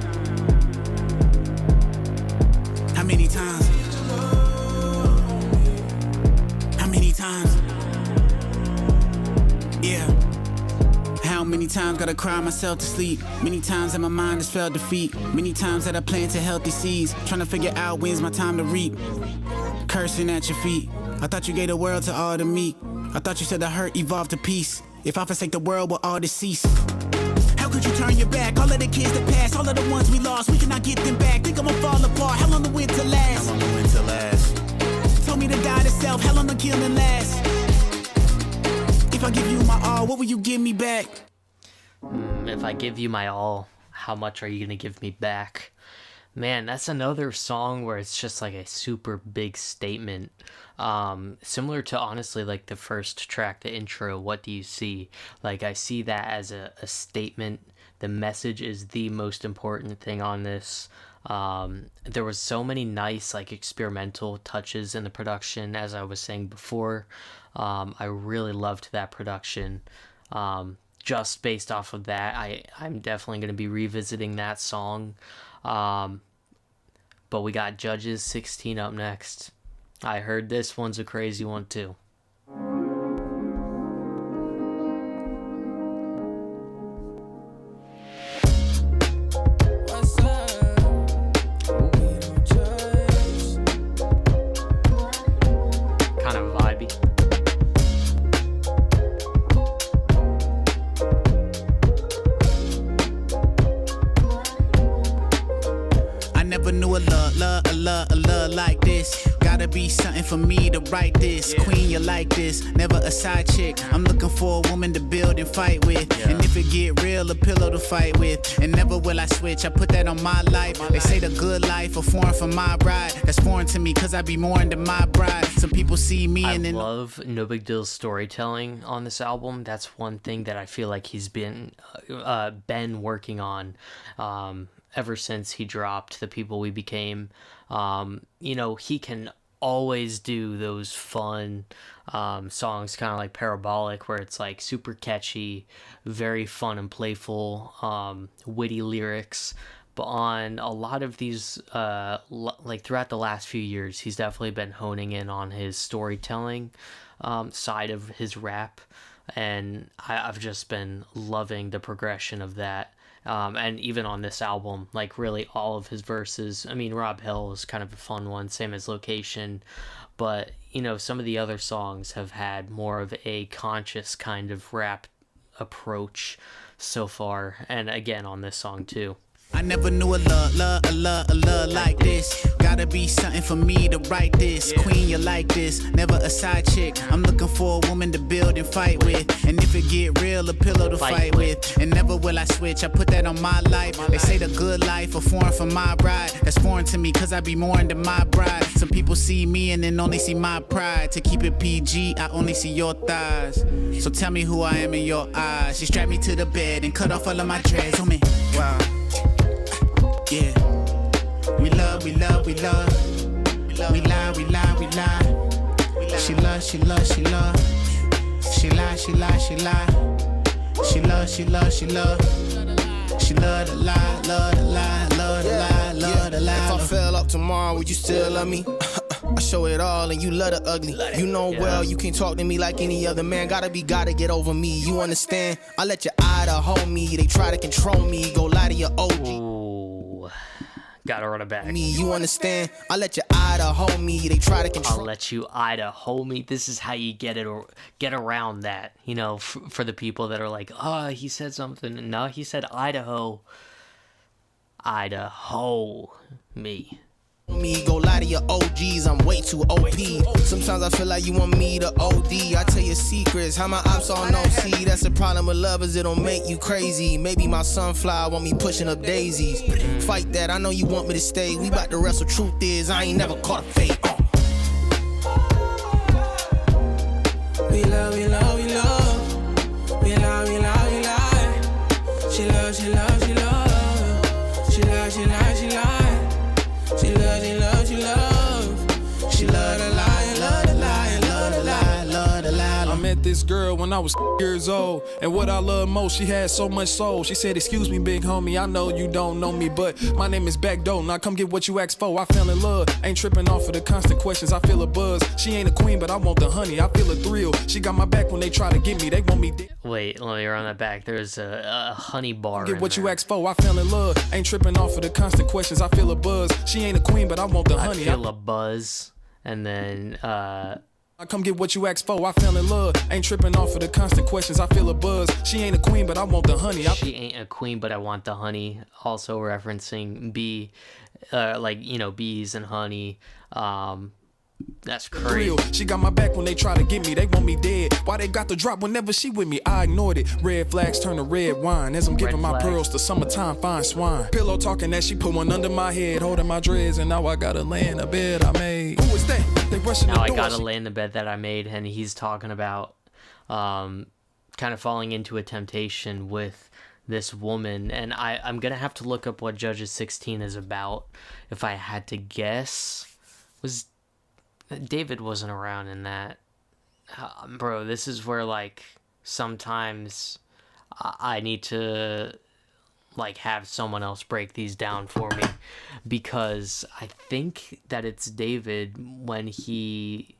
How many times? How many times? Yeah. How many times gotta cry myself to sleep? Many times that my mind has felt defeat. Many times that I planted healthy seeds, trying to figure out when's my time to reap. Cursing at your feet. I thought you gave the world to all the meek. I thought you said the hurt evolved to peace. If I forsake the world, will all decease? How could you turn your back? All of the kids that passed, all of the ones we lost, we cannot get them back. Think I'ma fall apart. How long the winter last? How long the winter last? Told me to die to self. How long the killing last? If I give you my all, what will you give me back? If I give you my all, how much are you gonna give me back? Man, that's another song where it's just like a super big statement. Similar to, honestly, like the first track, the intro, What Do You See? Like, I see that as a statement. The message is the most important thing on this. There was so many nice, like, experimental touches in the production, as I was saying before. I really loved that production. Just based off of that, I'm definitely going to be revisiting that song. But we got Judges 16 up next. I heard this one's a crazy one too. Kind of vibey. I never knew a love like this. Gotta be something for me to write this. Yeah. Queen, you like this, never a side chick. I'm looking for a woman to build and fight with. Yeah. And if it get real, a pillow to fight with. And never will I switch, I put that on my life. They say the good life are foreign for my bride. That's foreign to me, cause I be more into my bride. Some people see me and then... I love No Big Deal's storytelling on this album. That's one thing that I feel like he's been working on. ever since he dropped The People We Became. He can always do those fun songs, kind of like Parabolic, where it's like super catchy, very fun and playful, witty lyrics. But on a lot of these, like throughout the last few years, he's definitely been honing in on his storytelling side of his rap. And I've just been loving the progression of that. And even on this album, like really all of his verses. I mean, Rob Hill is kind of a fun one, same as Location. But, some of the other songs have had more of a conscious kind of rap approach so far. And again, on this song too. I never knew a love like this. Gotta be something for me to write this. Queen, you like this, never a side chick. I'm looking for a woman to build and fight with. And if it get real, a pillow to fight with. And never will I switch, I put that on my life. They say the good life a foreign for my bride. That's foreign to me, cause I be more into my bride. Some people see me and then only see my pride. To keep it PG, I only see your thighs. So tell me who I am in your eyes. She strapped me to the bed and cut off all of my dreads. Oh man, wow. Yeah, we love. We lie. She love. She lie. She love the lie. If I fell up tomorrow, would you still love me? I show it all and you love the ugly. You know well you can't talk to me like any other man. Gotta get over me, you understand? I let your eye to hold me. They try to control me, go lie to your OG. Ooh, gotta run it back. Me, you understand? I let your eye to hold me. They try to control. I'll let you eye to hold me. This is how you get it or get around that. For the people that are like, oh, he said something. No, he said Idaho. Idaho me. Me go lie to your OGs, I'm way too OP. Sometimes I feel like you want me to OD. I tell you secrets, how my ops all know. See, that's the problem with lovers, it'll make you crazy. Maybe my sunflower want me pushing up daisies. Fight that, I know you want me to stay. We bout to wrestle, truth is, I ain't never caught a fade. We love. She love. She love. I met this girl when I was years old, and what I love most, she had so much soul. She said, excuse me, big homie, I know you don't know me, but my name is Backdoor. Now come get what you asked for. I fell in love, ain't tripping off of the constant questions. I feel a buzz. She ain't a queen, but I want the honey. I feel a thrill. She got my back when they try to get me. They want me dead. Wait, let me run that back. There's a honey bar. Get what you asked for. I fell in love, ain't tripping off of the constant questions. I feel a buzz. She ain't a queen, but I want the honey. I feel a buzz, and then I come get what you asked for. I fell in love, ain't tripping off of the constant questions. I feel a buzz. She ain't a queen, but I want the honey. She ain't a queen, but I want the honey. Also referencing bees and honey. That's crazy. She got my back when they try to get me. They want me dead. Why they got the drop whenever she with me? I ignored it. Red flags turn to red wine as I'm giving my pearls to summertime fine swine. Pillow talking that she put one under my head, holding my dreads, and now I gotta lay in a bed I made. Who is that? They rushing the door. Now I gotta lay in the bed that I made, and he's talking about kind of falling into a temptation with this woman, and I'm gonna have to look up what Judges 16 is about. If I had to guess, David wasn't around in that. Bro, this is where, like, sometimes I need to, like, have someone else break these down for me. Because I think that it's David, when he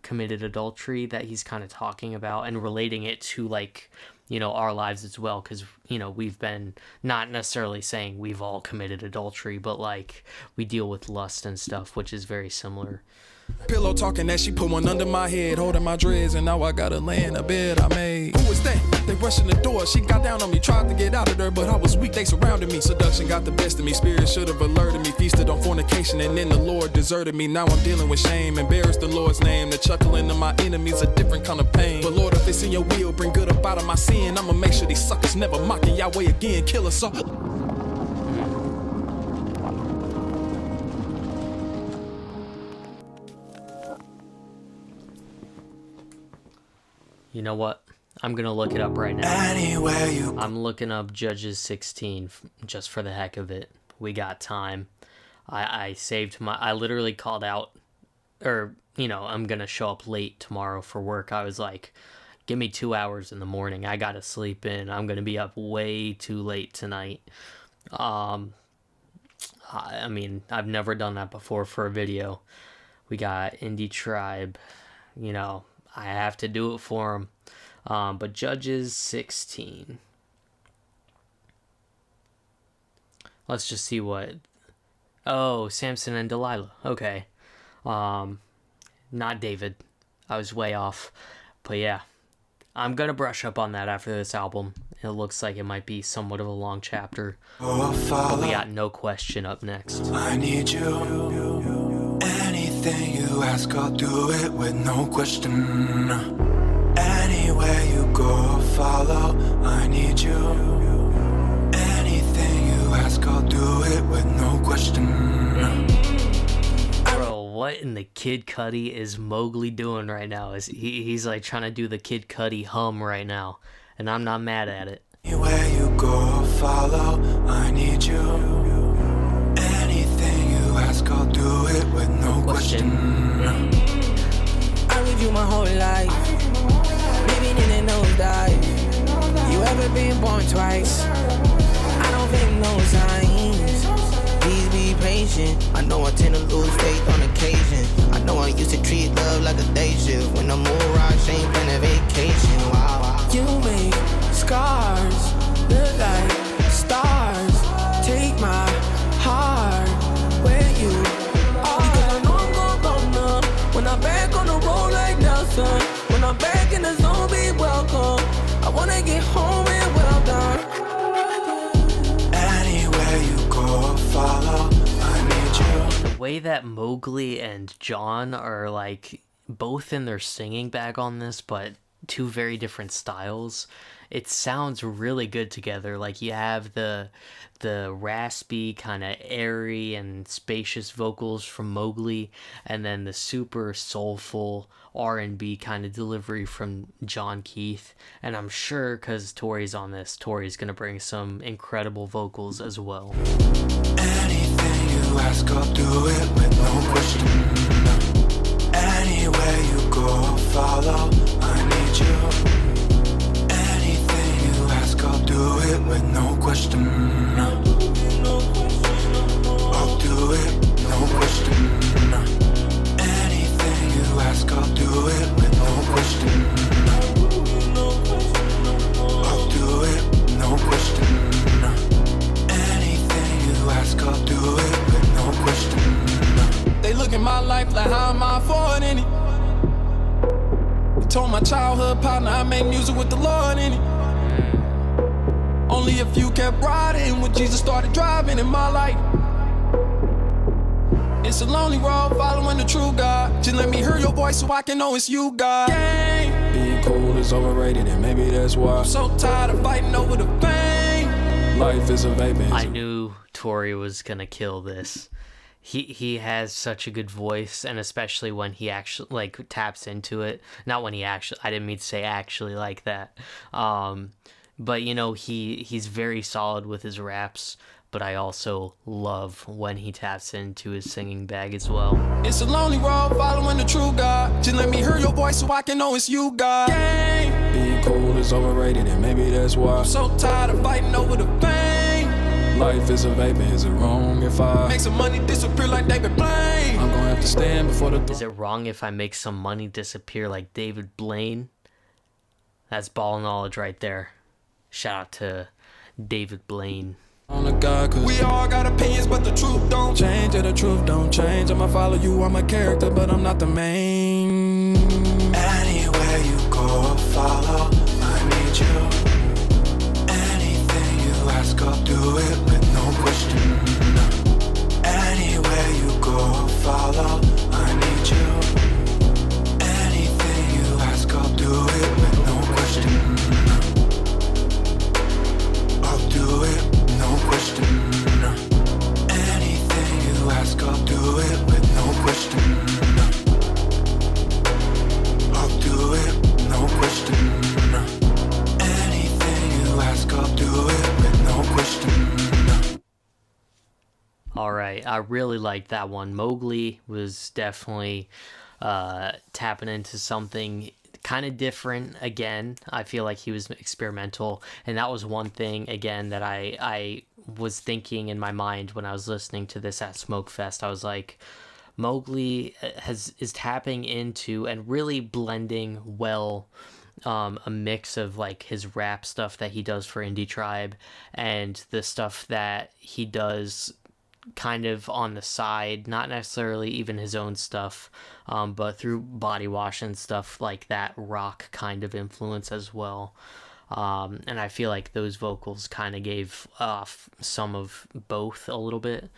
committed adultery, that he's kind of talking about and relating it to, like, our lives as well. Because, we've been, not necessarily saying we've all committed adultery, but, like, we deal with lust and stuff, which is very similar. Pillow talking that she put one under my head, holding my dreads, and now I gotta lay in a bed I made. Who is that? They rushing the door. She got down on me, tried to get out of there, but I was weak. They surrounded me. Seduction got the best of me. Spirit should have alerted me. Feasted on fornication, and then the Lord deserted me. Now I'm dealing with shame. Embarrassed the Lord's name. The chuckling of my enemies, a different kind of pain. But Lord, if it's in your will, bring good up out of my sin. I'ma make sure these suckers never mocking Yahweh again. Kill us all. You know what? I'm going to look it up right now. Anywhere you I'm looking up Judges 16 just for the heck of it. We got time. I literally called out, or, I'm going to show up late tomorrow for work. I was like, give me 2 hours in the morning. I got to sleep in. I'm going to be up way too late tonight. I mean, I've never done that before for a video. We got Indie Tribe. I have to do it for them. But Judges 16. Let's just see what... Oh, Samson and Delilah. Okay. Not David. I was way off. But yeah. I'm gonna brush up on that after this album. It looks like it might be somewhat of a long chapter. But we got No Question up next. I need you. Anything you ask, I'll do it with no question. Anywhere you go, I'll follow. I need you. Anything you ask, I'll do it with no question. Bro, what in the Kid Cudi is Mowgli doing right now? He's like trying to do the Kid Cudi hum right now, and I'm not mad at it. Anywhere you go, I'll follow. I need you. Anything you ask, I'll do it with no question. I read you my whole life. Living in a nosedive. You ever been born twice? I don't fake no signs. Please be patient. I know I tend to lose faith on occasion. I know I used to treat love like a day shift. When the moon rocks, she ain't been a vacation. Wow. You make scars look like stars. Take my heart where you are. Because I know I'm gon' go numb when I'm back on the road like Nelson. When I'm back in the zone, be welcome. I wanna get home and well done. Anywhere you go, I'll follow. I need you. The way that Mowgli and John are like both in their singing bag on this, but two very different styles. It sounds really good together. Like you have the raspy, kind of airy and spacious vocals from Mowgli, and then the super soulful R&B kind of delivery from John Keith. And I'm sure because Tori's on this, Tori's gonna bring some incredible vocals as well. Anything you ask, I'll do it with no question. Anywhere you go, I'll follow. I need you. Anything you ask, I'll do it with no question. I'll do it, no question. Anything you ask, I'll do it with no question. I'll do it, no question. Anything you ask, I'll do it with no question. They look at my life like how am I affording it? I told my childhood partner I made music with the Lord in it. Only a few kept riding when Jesus started driving in my life. It's a lonely road following the true God. Just let me hear your voice so I can know it's you, God. Being cool is overrated and maybe that's why I'm so tired of fighting over the fame. Life is a vapor. I knew Tori was gonna kill this. He has such a good voice, and especially when he actually like taps into it. Not when he actually, I didn't mean to say actually like that. But he's very solid with his raps, but I also love when he taps into his singing bag as well. It's a lonely road following the true God. Just let me hear your voice so I can know it's you, God. Being cool is overrated and maybe that's why I'm so tired of fighting over the fame. Life is a vapor, is it wrong if I make some money disappear like David Blaine? I'm gonna have to stand before the Is it wrong if I make some money disappear like David Blaine? That's ball knowledge right there. Shout out to David Blaine. On a God, cause we all got opinions, but the truth don't change. Yeah, the truth don't change. I'ma follow you, I'm a character, but I'm not the main. Anywhere you go, I'll follow. I need you. Anything you ask, I'll do it with no question. Anywhere you go, I'll follow. I need you. Anything you ask, I'll do it with no question. I'll do it, no question. Anything you ask, I'll do it with no question. I'll do it, no question. Anything you ask, I'll do it with no question. I really liked that one. Mowgli was definitely tapping into something kind of different again. I feel like he was experimental, and that was one thing again that I was thinking in my mind when I was listening to this at Smokefest. I was like, Mowgli is tapping into and really blending well a mix of like his rap stuff that he does for Indie Tribe and the stuff that he does kind of on the side, not necessarily even his own stuff, but through Body Wash and stuff like that rock kind of influence as well. And I feel like those vocals kind of gave off some of both a little bit.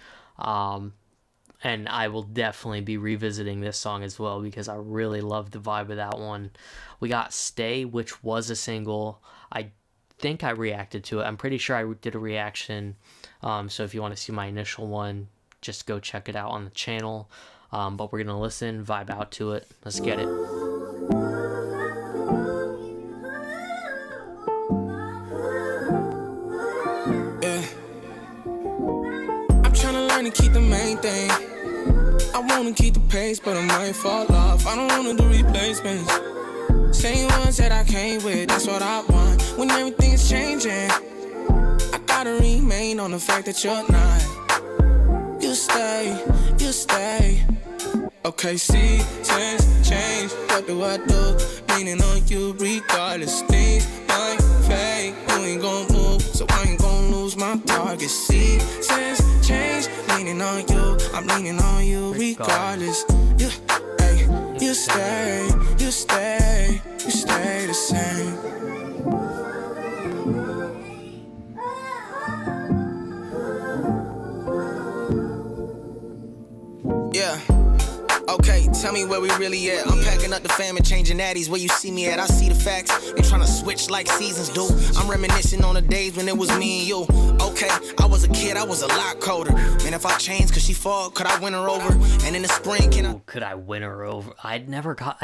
And I will definitely be revisiting this song as well because I really love the vibe of that one. We got Stay, which was a single. I think I reacted to it. I'm pretty sure I did a reaction. So if you want to see my initial one, just go check it out on the channel. But we're going to listen, vibe out to it. Let's get it. Yeah. I'm trying to learn to keep the main thing. I wanna keep the pace, but I might fall off. I don't wanna do replacements. Same ones that I came with, that's what I want. When everything's changing, I gotta remain on the fact that you're not. You stay. Okay, seasons change. What do I do? Leaning on you regardless. Things might fade. You ain't gon' move, so I ain't gon' lose my target. Seasons change. Leaning on you, I'm leaning on you regardless. You stay the same. Yeah. Okay, tell me where we really at. I'm packing up the fam and changing natties. Where you see me at, I see the facts. They tryna switch like seasons do. I'm reminiscing on the days when it was me and you. Okay, I was a kid, I was a lot colder. Man, if I changed, could she fall? Could I win her over? And in the spring, Could I win her over? I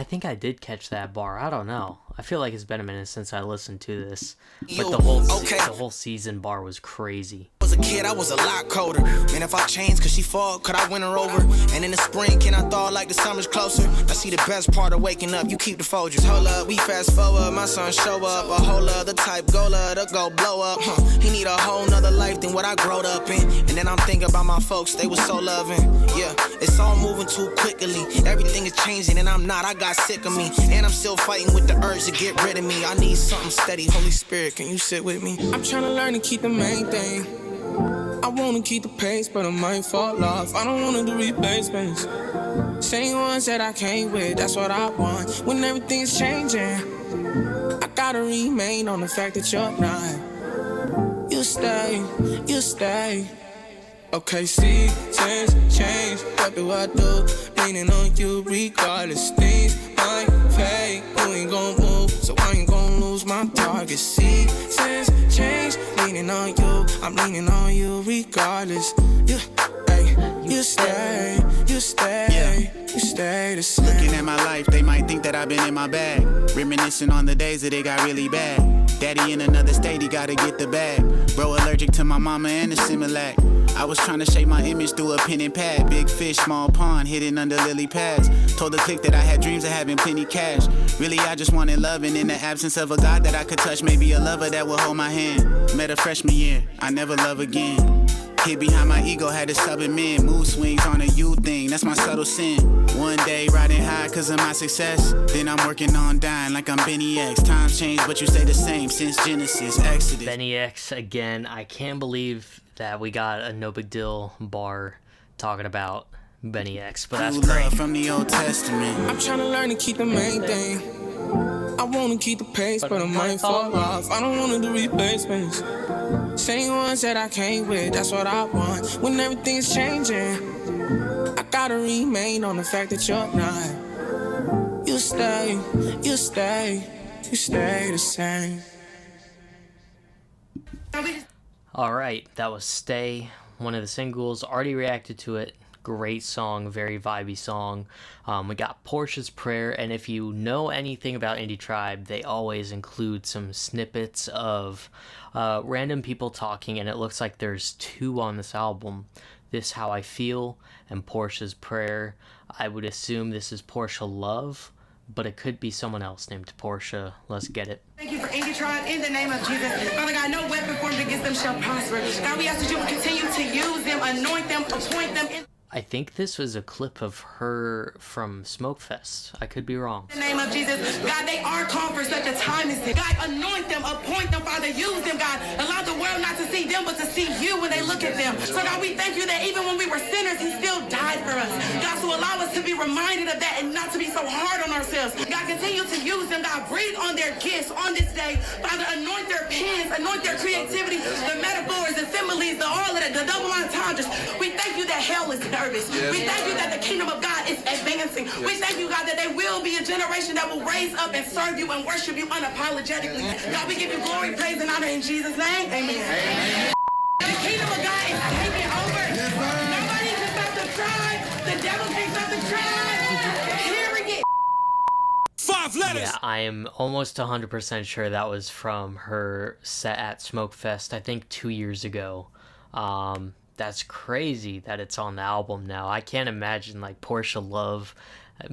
think I did catch that bar. I don't know. I feel like it's been a minute since I listened to this. But the whole season bar was crazy. I was a kid, I was a lot colder. Man, if I changed, could she fall? Could I win her over? And in the spring, can I thaw like the summer's closer? I see the best part of waking up, you keep the Folgers. Hold up, we fast forward, my son show up. A whole other type goaler to go blow up. He need a whole nother life than what I growed up in. And then I'm thinking about my folks, they was so loving. Yeah, it's all moving too quickly. Everything is changing and I'm not, I got sick of me. And I'm still fighting with the urge to get rid of me. I need something steady, Holy Spirit, can you sit with me? I'm trying to learn to keep the main thing. I wanna keep the pace, but I might fall off. I don't wanna do replacements. Same ones that I came with, that's what I want. When everything's changing, I gotta remain on the fact that you're not. You stay. Okay, seasons change. What do I do? Leaning on you regardless. Things might fade. You ain't gon' move, so I ain't gon' lose my target. Seasons change. Leaning on you, I'm leaning on you regardless. You stay the same. Looking at my life, they might think that I've been in my bag. Reminiscing on the days that it got really bad. Daddy in another state, he gotta get the bag. Bro allergic to my mama and the Similac. I was trying to shape my image through a pen and pad. Big fish, small pond, hidden under lily pads. Told the clique that I had dreams of having plenty cash. Really, I just wanted love, and in the absence of a God that I could touch, maybe a lover that would hold my hand. Met a freshman year, I never love again. Hid behind my ego, had to submit. Mood swings on a you thing, that's my subtle sin. One day riding high cause of my success. Then I'm working on dying like I'm Benny X. Times change but you stay the same since Genesis, Exodus. Benny X again. I can't believe that we got a No Big Deal bar talking about Benny X, but that's great. From the Old Testament. I'm trying to learn to keep the main thing. I wanna keep the pace, but I might fall off. I don't wanna do replacements. Same ones that I came with, that's what I want. When everything's changing, I gotta remain on the fact that you're not. You stay the same. All right, that was Stay, one of the singles. Already reacted to it. Great song, very vibey song. We got Porsha's Prayer, and if you know anything about Indie Tribe, they always include some snippets of random people talking, and it looks like there's 2 on this album. This How I Feel, and Porsha's Prayer. I would assume this is Porsha Love, but it could be someone else named Porsha. Let's get it. Thank you for Indie Tribe in the name of Jesus. Father God, no weapon formed against them shall prosper. God, we ask that you will continue to use them, anoint them, appoint them. I think this was a clip of her from Smokefest. I could be wrong. In the name of Jesus, God, they are called for such a time as this. God, anoint them, appoint them, Father, use them, God. Allow the world not to see them, but to see you when they look at them. So, God, we thank you that even when we were sinners, he still died for us. God, so allow us to be reminded of that and not to be so hard on ourselves. God, continue to use them, God. Breathe on their gifts on this day. Father, anoint their pens, anoint their creativity, the metaphors, the similes, all of that, the double entendres. We thank you that hell is nervous. We thank you that the kingdom of God is advancing. We thank you, God, that there will be a generation that will raise up and serve you and worship you unapologetically. God, we give you glory, praise, and honor in Jesus' name. Amen. The kingdom of God is taking over. Nobody can stop the tribe. The devil can't stop the tribe. Hearing it. 5 letters. Yeah, I am almost 100% sure that was from her set at Smokefest, I think 2 years ago. That's crazy that it's on the album now. I can't imagine like Porsha Love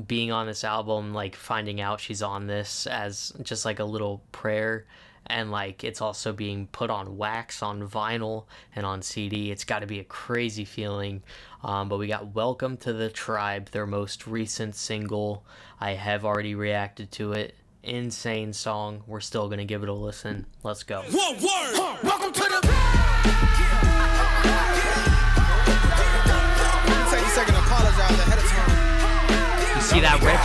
being on this album, like finding out she's on this as just like a little prayer, and like it's also being put on wax, on vinyl, and on CD. It's got to be a crazy feeling. But we got Welcome to the Tribe, their most recent single. I have already reacted to it. Insane song. We're still gonna give it a listen. Let's go. One word. Welcome to the... Take a second to apologize ahead of time. You see that, Rich?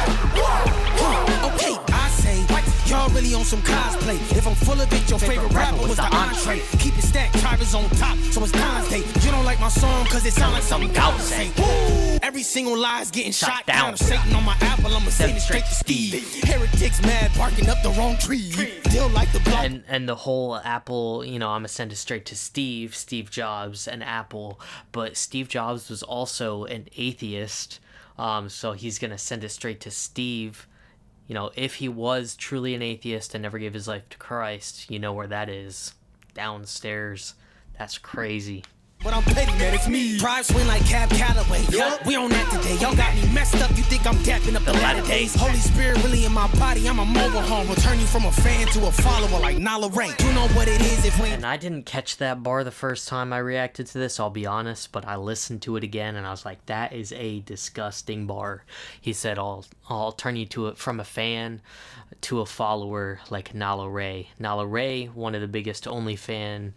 Okay, I say, y'all really on some cosplay. If I'm full of it, your favorite rapper was the entree. Keep it stacked, Tribe is on top, so it's Don's day. You don't like my song, cause it sound like something God would say. Every single lie's getting shot down. Satan on my apple, I'ma send it straight to Steve. Heretics mad, barking up the wrong tree. Still like the block. And the whole Apple, you know, I'm gonna send it straight to Steve Jobs, and Apple. But Steve Jobs was also an atheist, so he's gonna send it straight to Steve. You know, if he was truly an atheist and never gave his life to Christ, you know where that is. Downstairs. That's crazy. But I'm petty, man, it's me. Tribe swing like Cab Calloway. Yep. We on that today. Y'all got me messed up. You think I'm dapping up the latter days? Holy Spirit really in my body. I'm a mobile home. Will turn you from a fan to a follower like Nala Ray. You know what it is if we... And I didn't catch that bar the first time I reacted to this, I'll be honest, but I listened to it again and I was like, that is a disgusting bar. He said, I'll turn you to it from a fan to a follower like Nala Ray. Nala Ray, one of the biggest OnlyFans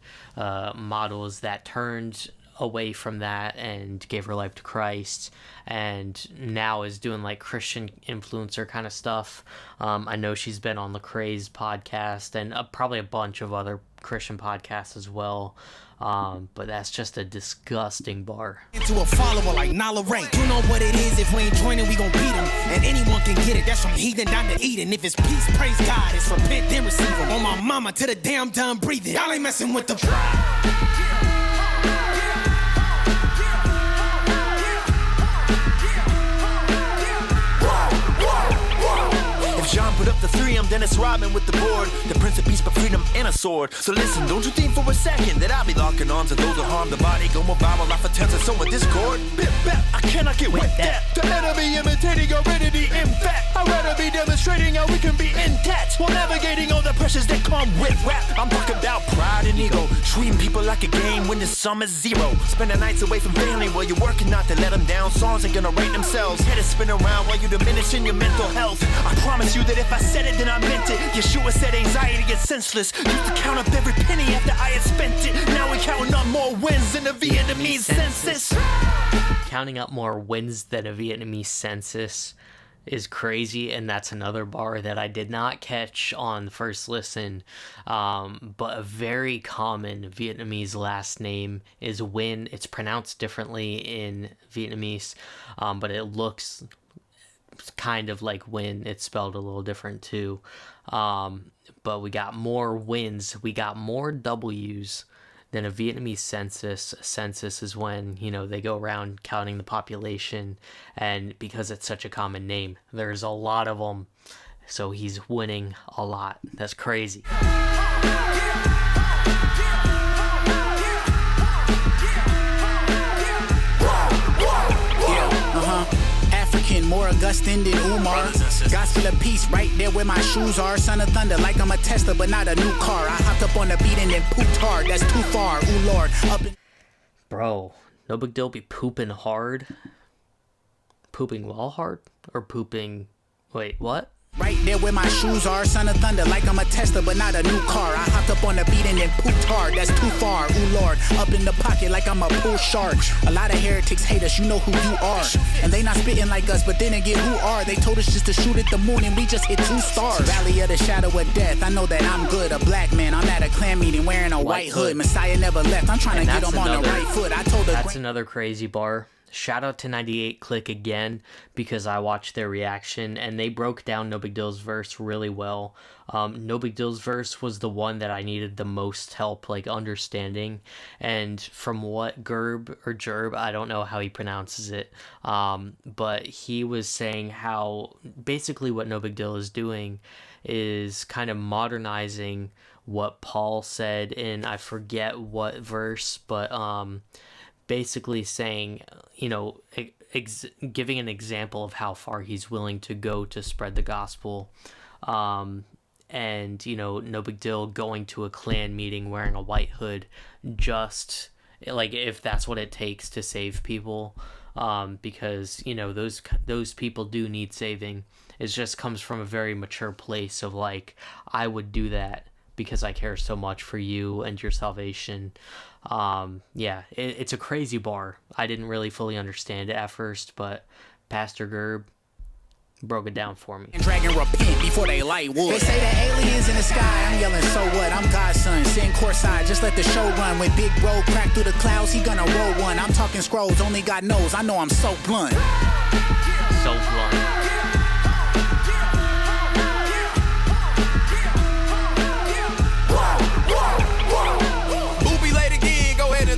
models that turned away from that and gave her life to Christ, and now is doing like Christian influencer kind of stuff. I know she's been on the Craze podcast and probably a bunch of other Christian podcasts as well. But that's just a disgusting bar. To a follower like Nala Ray. You know what it is, if we ain't joining, we gon' beat them. And anyone can get it, that's from heathen down to Eden. If it's peace, praise God. It's repent, then receive them. On my mama to the damn done breathing. Y'all ain't messing with the John put up the 3, I'm Dennis Rodman with the board. The Prince of Peace, but freedom and a sword. So listen, don't you think for a second that I'll be locking on to those who harm the body. Going viral off attempts at someone discord. Bip, bap, I cannot get with that. The enemy imitating aridity. In fact, I'd rather be demonstrating how we can be intact while navigating all the pressures that come with rap. I'm talking about pride and ego. Treating people like a game when the sum is 0. Spending nights away from family while you're working not to let them down. Songs ain't gonna rate themselves. Head is spin around while you're diminishing your mental health. I promise you that if I said it, then I meant it. Yeshua said anxiety gets senseless. Used to count up every penny after I had spent it. Now we counting up more wins than a Vietnamese census. Counting up more wins than a Vietnamese census is crazy, and that's another bar that I did not catch on the first listen. But a very common Vietnamese last name is Nguyen. It's pronounced differently in Vietnamese, but it looks kind of like Nguyen. It's spelled a little different too. But we got more wins, we got more W's than a Vietnamese census. A census is when, you know, they go around counting the population, and because it's such a common name, there's a lot of them, so he's winning a lot. That's crazy. Augustine, more Augustine than Umar. Gospel of peace, right there where my shoes are. Son of thunder, like I'm a Tesla, but not a new car. I hopped up on the beat and then pooped hard. That's too far, ooh Lord. Up in Bro, no big deal be pooping hard. Pooping while hard? Or pooping... Wait, what? Right there where my shoes are, son of thunder, like I'm a Tesla, but not a new car. I hopped up on the beat and then pooped hard. That's too far, ooh Lord. Up in the pocket like I'm a pool shark. A lot of heretics hate us, you know who you are. And they not spitting like us, but then again, who are? They told us just to shoot at the moon and we just hit 2 stars. Valley of the shadow of death, I know that I'm good. A black man, I'm at a clan meeting wearing a white hood. Messiah never left, I'm trying to get him on the right foot. I told her. That's another crazy bar. Shout out to 98 Click again, because I watched their reaction and they broke down No Big Deal's verse really well. No Big Deal's verse was the one that I needed the most help like understanding, and from what Gerb, I don't know how he pronounces it, but he was saying how basically what No Big Deal is doing is kind of modernizing what Paul said in, I forget what verse, but basically saying, you know, giving an example of how far he's willing to go to spread the gospel. And, you know, No Big Deal going to a Klan meeting wearing a white hood, just like if that's what it takes to save people. Because, you know, those people do need saving. It just comes from a very mature place of like, I would do that because I care so much for you and your salvation. It's a crazy bar. I didn't really fully understand it at first, but Pastor Gerb broke it down for me. Dragon repent before they light wood. They say the aliens in the sky, I'm yelling, so what? I'm God's son, sitting courtside, just let the show run. When Big Bro crack through the clouds, he gonna roll one. I'm talking scrolls, only God knows, I know I'm so blunt. So blunt.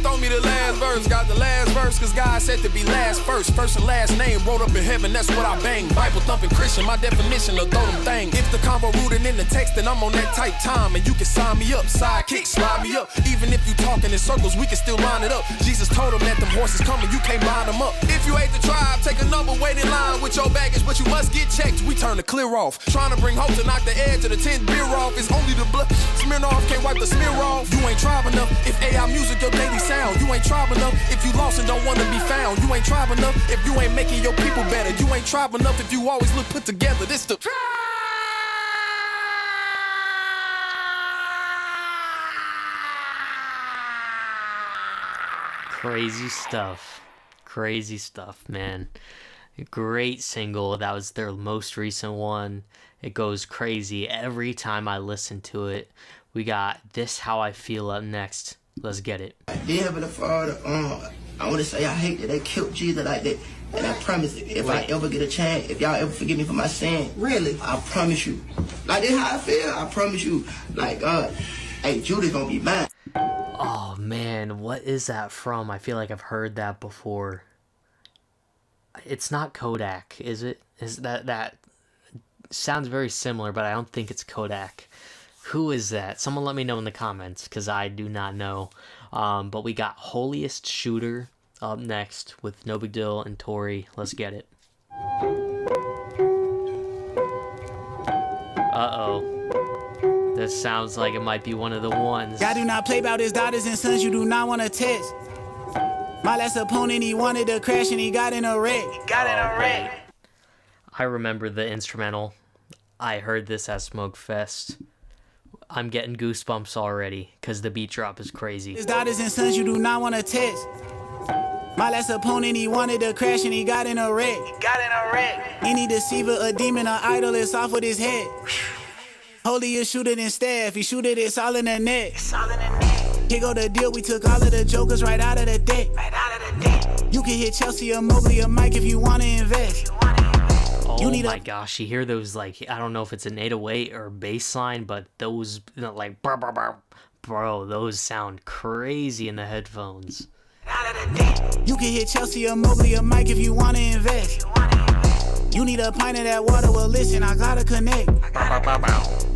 Throw me the last verse, got the last verse, cause God said to be last first. First and last name, wrote up in heaven, that's what I bang. Bible thumping Christian, my definition of throw them thing. If the convo rooted in the text, then I'm on that type time, and you can sign me up, sidekick, slide me up. Even if you talking in circles, we can still line it up. Jesus told him that them horses coming, you can't line them up. If you ain't the tribe, take a number, wait in line with your baggage, but you must get checked. We turn the clear off, trying to bring hope to knock the edge of the 10th beer off. It's only the blood, Smirnoff can't wipe the smear off. You ain't tribe enough, if AI music your daily sound. You ain't tribe enough if you lost and don't want to be found. You ain't tribe enough if you ain't making your people better. You ain't tribe enough if you always look put together. This the Crazy stuff, man. Great single. That was their most recent one. It goes crazy every time I listen to it. We got This How I Feel up next. Let's get it. Dear Heavenly Father, I want to say I hate that they killed Jesus like that. And I promise, if I ever get a chance, if y'all ever forgive me for my sin, really, I promise you. Like, this how I feel. I promise you. Like, hey, Judy's gonna be mine. Oh, man, what is that from? I feel like I've heard that before. It's not Kodak, is it? Is that sounds very similar, but I don't think it's Kodak. Who is that? Someone let me know in the comments, because I do not know. But we got Holiest Shooter up next with No Big Deal and Tory. Let's get it. Uh-oh. This sounds like it might be one of the ones. God do not play about his daughters and sons you do not want to test. My last opponent, he wanted to crash and he got in a wreck. I remember the instrumental. I heard this at Smoke Fest. I'm getting goosebumps already because the beat drop is crazy. His daughters and sons you do not want to test. My last opponent, he wanted to crash and he got in a wreck. Any deceiver, a demon, or idol is off with his head. Holiest shooter than staff, he shoot it, it's all in the net. Here go the deal, we took all of the jokers right out of the deck. You can hit Chelsea or Mobley or Mike if you want to invest. Oh my gosh, you hear those, like, I don't know if it's an 808 or bass line, but those, like, bro, those sound crazy in the headphones. You can hit Chelsea or Mobley or Mike if you want to invest. You need a pint of that water, well listen, I gotta connect.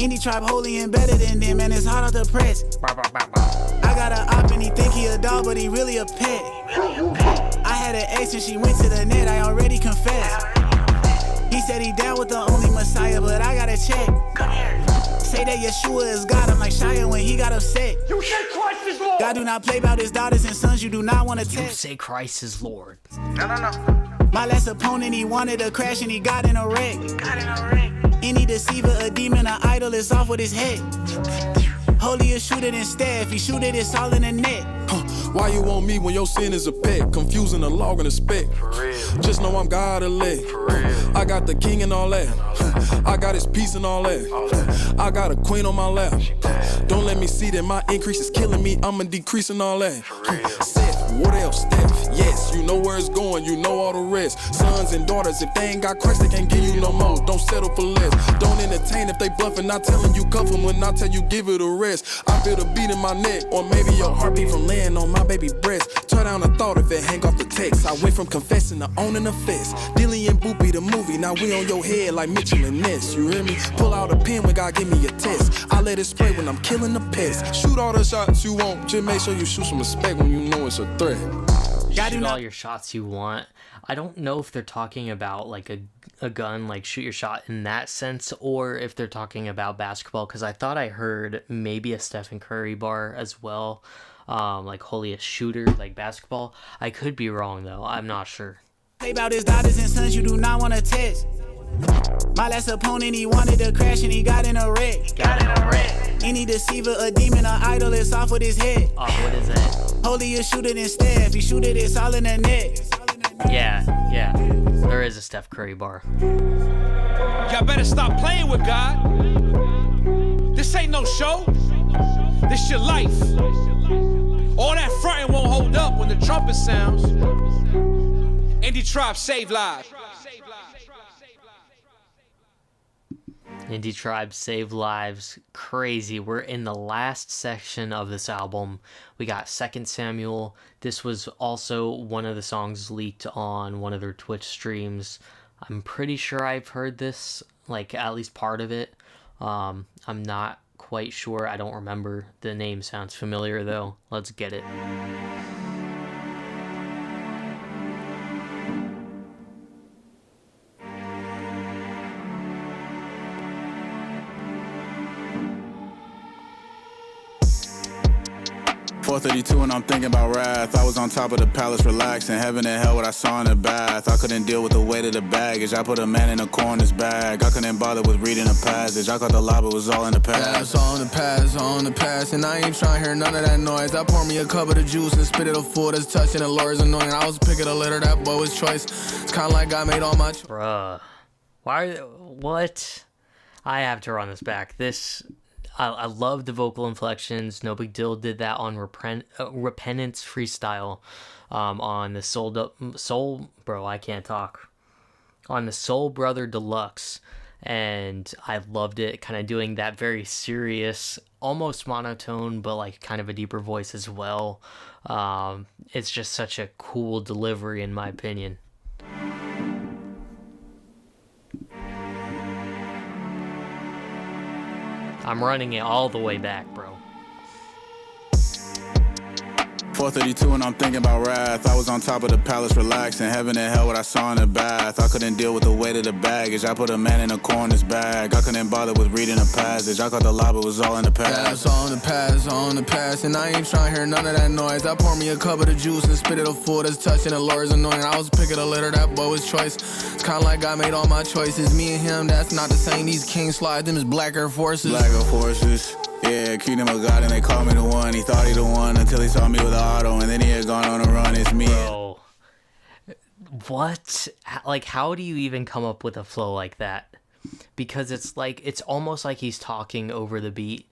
Any tribe holy and better than them, and it's hard off the press. I got an op and he think he a dog, but he really a pet. I had an ex and she went to the net, I already confessed. He said he down with the only Messiah, but I gotta check. Come here. Say that Yeshua is God, I'm like Shia when he got upset. You say Christ is Lord. God do not play about his daughters and sons, you do not want to test. You say Christ is Lord. No. My last opponent, he wanted to crash and he got in a wreck. Any deceiver, a demon, an idol is off with his head. Holiest shoot it instead, if he shoot it, it's all in the net. Why you want me when your sin is a pet? Confusing the log and the spec. Just know I'm God elect. I got the king and all that. I got his peace and all that. I got a queen on my lap. Don't let me see that my increase is killing me. I'ma decrease and all that. Seth, what else? Steph, yes, you know where it's going, you know all the rest. Sons and daughters, if they ain't got Christ, they can't give you no more. Don't settle for less. Don't entertain if they bluffing, not telling you cuff them when I tell you give it a rest. I feel the beat in my neck, or maybe your heartbeat from laying on my baby breast. Turn down a thought if it hang off the text. I went from confessing to owning a fest. Dilly and Boopy the movie, now we on your head like Mitchell and Ness. You hear me? Pull out a pen when God give me a test. I let it spray when I'm killing the pest. Shoot all the shots you want, just make sure you shoot some respect when you know it's a threat. Shoot all your shots you want. I don't know if they're talking about like a gun, like shoot your shot in that sense, or if they're talking about basketball, because I thought I heard maybe a Stephen Curry bar as well, like holiest shooter, like basketball. I could be wrong though, I'm not sure. Play about his daughters and sons, you do not want to test. My last opponent, he wanted to crash and he got in a wreck. Any deceiver, a demon, an idol is off with his head. Off with his head. Holiest shoot it instead, if he shoot it, it's all in the net. Yeah, there is a Steph Curry bar. Y'all better stop playing with God. This ain't no show. This your life. All that fronting won't hold up when the trumpet sounds. Indie Tribe save lives. Indie Tribe Save Lives. Crazy. We're in the last section of this album. We got 2 Samuel. This was also one of the songs leaked on one of their Twitch streams. I'm pretty sure I've heard this, like at least part of it. I'm not quite sure. I don't remember. The name sounds familiar though. Let's get it. 4:32 and I'm thinking about wrath. I was on top of the palace relaxing. Heaven and hell what I saw in the bath. I couldn't deal with the weight of the baggage. I put a man in a corner's bag. I couldn't bother with reading a passage. I caught the lob, it was all in the past. Yeah, it's all in the past, all in the past. And I ain't trying to hear none of that noise. I pour me a cup of the juice and spit it a fool that's touching the Lord's anointing. I was picking a litter, that boy was choice. It's kind of like God made all my Bruh. What? I have to run this back. I love the vocal inflections. No Big Deal did that on Repentance Freestyle on the on the Soul Brother Deluxe, and I loved it, kind of doing that very serious, almost monotone, but like kind of a deeper voice as well. It's just such a cool delivery in my opinion. I'm running it all the way back, bro. 4:32 and I'm thinking about wrath. I was on top of the palace relaxing. Heaven and hell what I saw in the bath. I couldn't deal with the weight of the baggage. I put a man in a corner's bag. I couldn't bother with reading a passage. I caught the lob, it was all in the past. Yeah, it's all in the past, all in the past. And I ain't trying to hear none of that noise. I pour me a cup of the juice and spit it a fool that's touching the Lord's anointing. I was picking a litter, that boy was choice. It's kind of like God made all my choices. Me and him, that's not the same. These kings slide, them is Black Air Forces. Black Air Forces. Yeah, Kingdom of God, and they called me the one. He thought he the one until he saw me with an auto, and then he had gone on a run. It's me. Bro, what? Like, how do you even come up with a flow like that? Because it's like, it's almost like he's talking over the beat,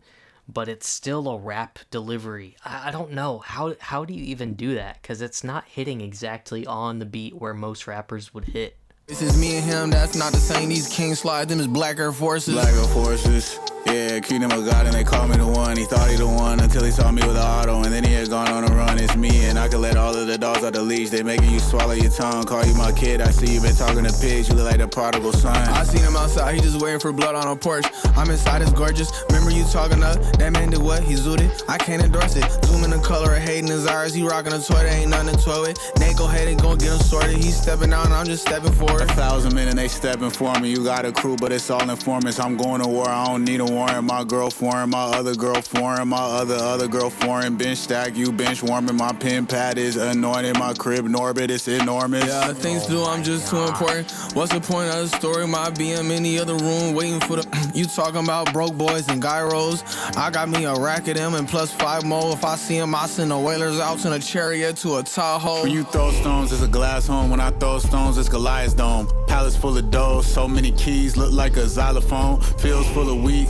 but it's still a rap delivery. I don't know. How do you even do that? Because it's not hitting exactly on the beat where most rappers would hit. This is me and him, that's not the same. These kings slide, them is Black Air Forces. Black Air Forces. Yeah, kingdom of God, and they call me the one. He thought he the one until he saw me with an auto, and then he had gone on a run. It's me, and I could let all of the dogs out the leash. They making you swallow your tongue, call you my kid. I see you been talking to pigs. You look like the prodigal son. I seen him outside, he just waiting for blood on a porch. I'm inside, it's gorgeous. Remember you talking up? That man did what? He zooted. I can't endorse it. Zoom in the color of hate in his eyes. He rocking a toy, there ain't nothing to toy with. Nate, go ahead and go get him sorted. He's stepping out, and I'm just stepping forward. 1,000 men and they stepping for me. You got a crew, but it's all informants. I'm going to war. I don't need a warrant. My girl foreign, my other girl foreign, my other girl foreign. Bench stack, you bench warming. My pen pad is anointed. My crib Norbit, it's enormous. Yeah, things to do, I'm just too important. What's the point of the story? My BM in the other room waiting for the. You talking about broke boys and gyros? I got me a rack of them and plus 5 more. If I see them, I send the whalers out in a chariot to a Tahoe. When you throw stones, it's a glass home. When I throw stones, it's Goliath's dome. Palace full of dough, so many keys, look like a xylophone. Fields full of wheat,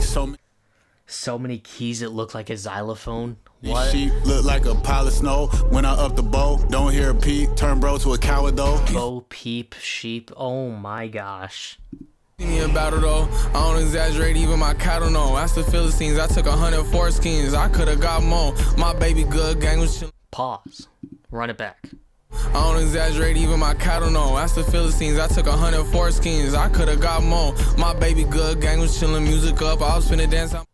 so many keys, it looked like a xylophone. What? Sheep look like a pile of snow. When I up the bow, don't hear a peep. Turn bro to a coward though. Bo, peep, sheep. Oh my gosh. Me in battle though, I don't exaggerate, even my cattle know. Ask the Philistines, I took 104 skins. I could've got more. My baby good gang was chillin'. Pause. Run it back. I don't exaggerate, even my cattle know. Ask the Philistines, I took 104 skins. I could've got more. My baby good gang was chillin', music up. I was finna dance out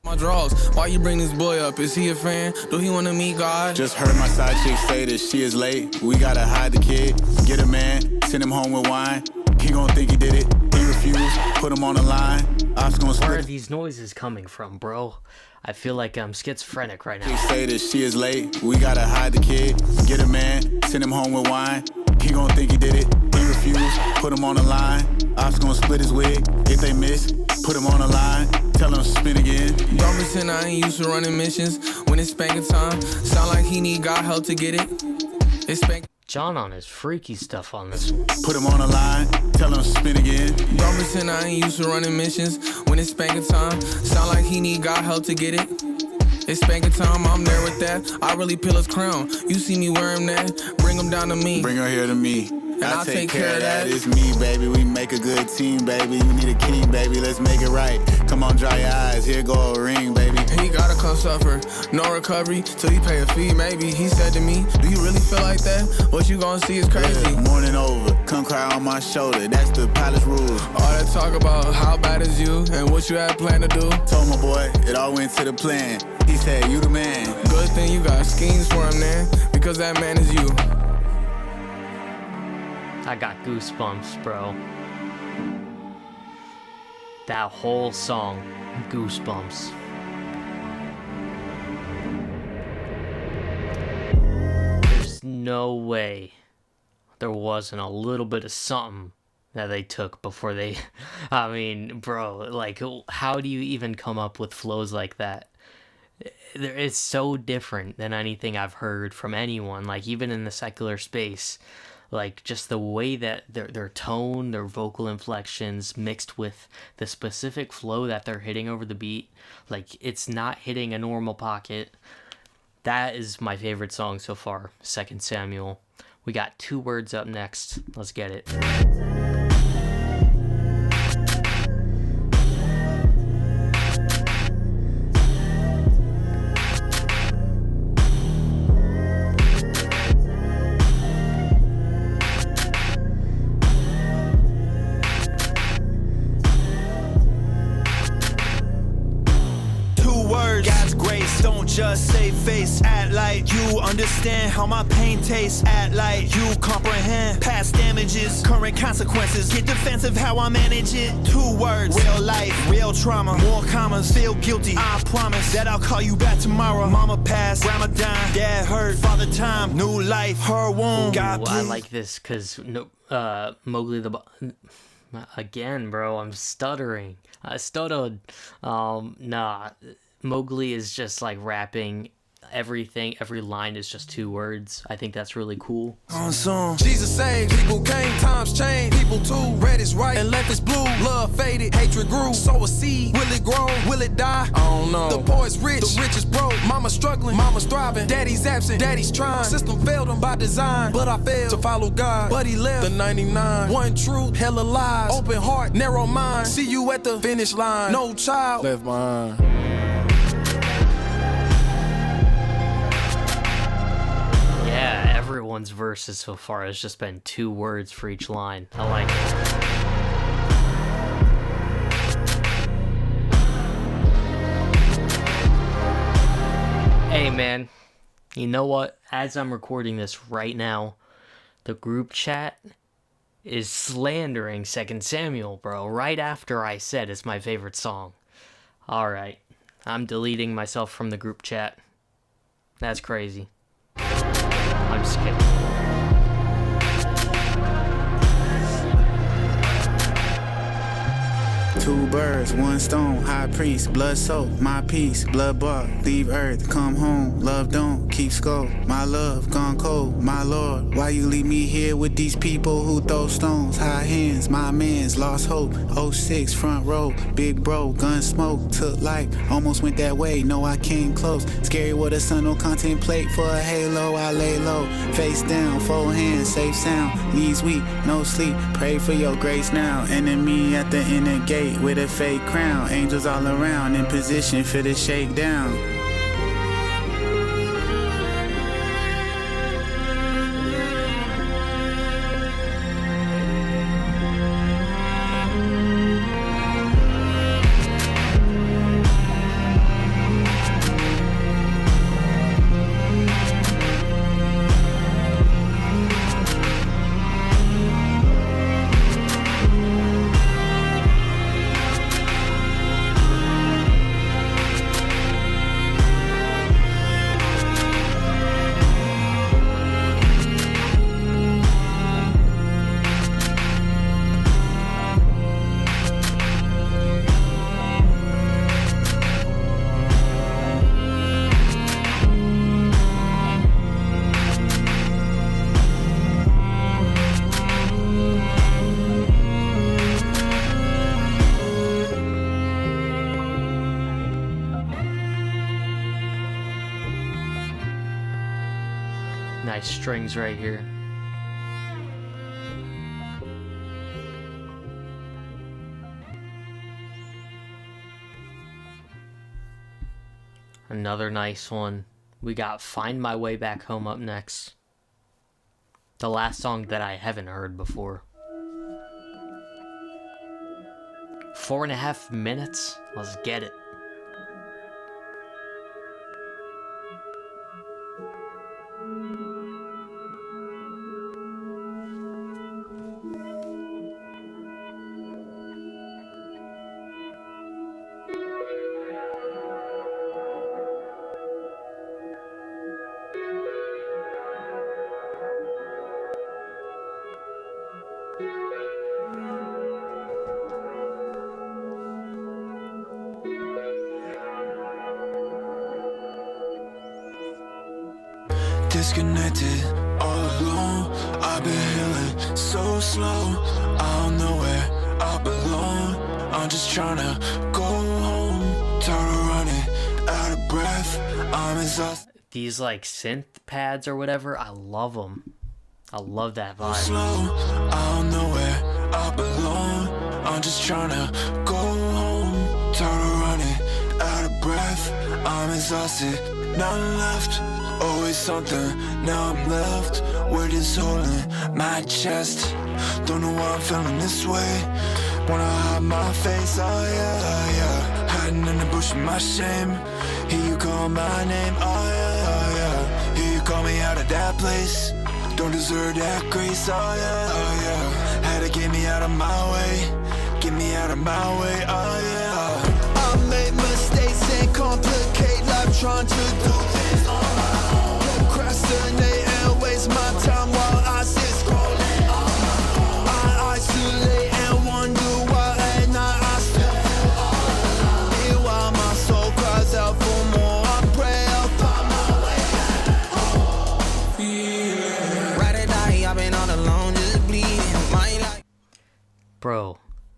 my draws. Why you bring this boy up? Is he a fan? Do he wanna meet God? Just heard my side chick say that she is late. We gotta hide the kid. Get a man, send him home with wine. He gon' think he did it. He refused. Put him on the line. Where are these noises coming from, bro? I feel like I'm schizophrenic right now. She say that she is late. We gotta hide the kid. Get a man, send him home with wine. He gon' think he did it. He refused. Put him on the line. Ops gon' split his wig. If they miss, put him on the line. Tell him to spin again. Don't pretend I ain't used to running missions. When it's spanking time, sound like he need God help to get it. It's spanking. John on his freaky stuff on this one. Put him on the line, tell him to spin again. Don't pretend I ain't used to running missions. When it's spanking time, sound like he need God help to get it. It's spanking time, I'm there with that. I really peel his crown. You see me wear him that, bring him down to me. Bring her here to me. And I'll take care of that. It's me, baby. We make a good team, baby. You need a king, baby. Let's make it right. Come on, dry your eyes. Here go a ring, baby. He gotta come suffer. No recovery till he pay a fee, maybe. He said to me, do you really feel like that? What you gonna see is crazy. Yeah, morning over. Come cry on my shoulder. That's the palace rules. All that talk about how bad is you and what you had planned to do. Told my boy, it all went to the plan. He said, you the man. Good thing you got schemes for him, man. Because that man is you. I got goosebumps, bro. That whole song, goosebumps. There's no way there wasn't a little bit of something that they took before they... I mean, bro, like, how do you even come up with flows like that? It's so different than anything I've heard from anyone, like, even in the secular space. Like, just the way that their tone, their vocal inflections mixed with the specific flow that they're hitting over the beat. Like, it's not hitting a normal pocket. That is my favorite song so far, 2 Samuel. We got 2 words up next. Let's get it. Don't just say face, act like you understand how my pain tastes. Act like you comprehend past damages, current consequences. Get defensive how I manage it. 2 words, real life, real trauma. More commas, feel guilty. I promise that I'll call you back tomorrow. Mama passed, grandma died, dad hurt, father time, new life, her womb. God, I like this because Mowgli the... Again, bro, I'm stuttering. I stuttered. Mowgli is just like rapping everything. Every line is just 2 words. I think that's really cool. Jesus saved, people came, times changed, people too ready. is right and left is blue. Love faded, hatred grew. Sow a seed, will it grow? Will it die? I don't know. The poor is rich, the rich is broke. Mama's struggling, mama's thriving. Daddy's absent, daddy's trying. System failed him by design, but I failed to follow God. But he left the 99. One truth, hella lies. Open heart, narrow mind. See you at the finish line. No child left behind. Yeah, everyone's verses so far has just been 2 words for each line. I like it. Hey man, you know what? As I'm recording this right now, the group chat is slandering 2 Samuel, bro, right after I said it's my favorite song. Alright, I'm deleting myself from the group chat. That's crazy. I'm just kidding. Two birds, one stone, high priest, blood soap, my peace, blood bought, leave earth, come home, love don't, keep score, my love gone cold, my lord, why you leave me here with these people who throw stones, high hands, my mans, lost hope, 06, front row, big bro, gun smoke, took life, almost went that way, no I came close, scary what a son will contemplate, for a halo I lay low, face down, 4 hands, safe sound, knees weak, no sleep, pray for your grace now, enemy at the inner gate, with a fake crown, angels all around, in position for the shakedown. Nice strings right here. Another nice one. We got Find My Way Back Home up next. The last song that I haven't heard before. 4.5 minutes. Let's get it. Disconnected, all alone. I've been healing so slow. I don't know where I belong. I'm just trying to go home. Tired of running, out of breath. I'm exhausted. These like synth pads or whatever, I love them. I love that vibe. Slow, I don't know where I belong. I'm just trying to go home. Tired of running, out of breath. I'm exhausted, nothing left. Always something, now I'm left with this hole in my chest. Don't know why I'm feeling this way. Wanna hide my face, oh yeah. Hiding in the bush of my shame. Hear you call my name, oh yeah. Hear you call me out of that place. Don't deserve that grace, oh yeah. Had to get me out of my way. Get me out of my way, oh yeah. I make mistakes and complicate life trying to do things on my own. Procrastinate and waste my time while I sit scrolling on my phone. I isolate and wonder why at night I still feel all alone. Meanwhile my soul cries out for more. I pray I'll find my way back home. Yeah. Ride or die, I've been all alone, just bleeding my life. Bro,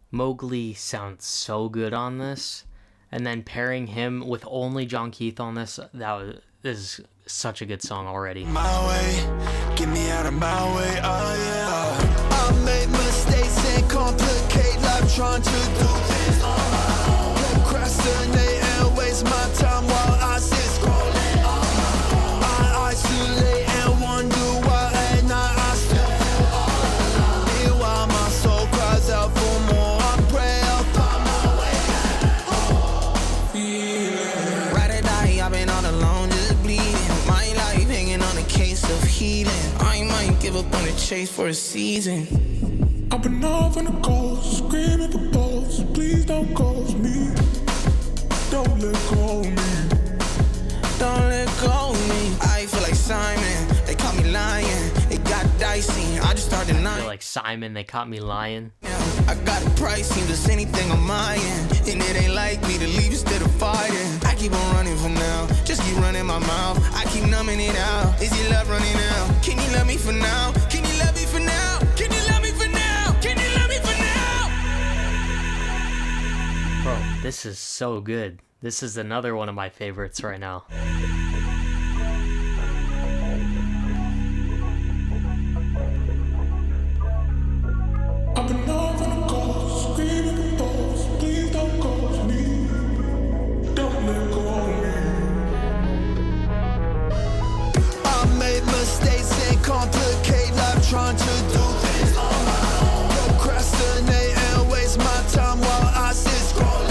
Mowgli sounds so good on this, and then pairing him with only John Keith on this, this is such a good song already. My way, get me out of my way, oh yeah. I made mistakes and complicate life trying to do things on my own. Procrastinate and waste my time while I sit scrolling. I isolate and wonder why at night I still feel all alone. Meanwhile my soul cries out for more. I pray I'll find my way back. Ride or die, I've been all alone, just bleeding. My life hanging on a case of healing. I might give up on the chase for a season. I've been off on the coast, screaming for balls. Please don't ghost me. Don't let go of me. Don't let go of me. I feel like Simon, they caught me lying. It got dicey, I just started I lying. feel like Simon, they caught me lying. I got a price, seems just anything on my end. And it ain't like me to leave instead of fighting. I keep on running for now, just keep running my mouth. I keep numbing it out. Is your love running out? Can you love me for now? Can you love me for now? Can you love me for now? Can you love me for now? Bro, this is so good. This is another one of my favorites right now. I've been off on the coast, screaming for balls. Please don't ghost me. Don't let go of me. I made mistakes and complicate life trying to do things on my own. Procrastinate and waste my time while I sit scrolling.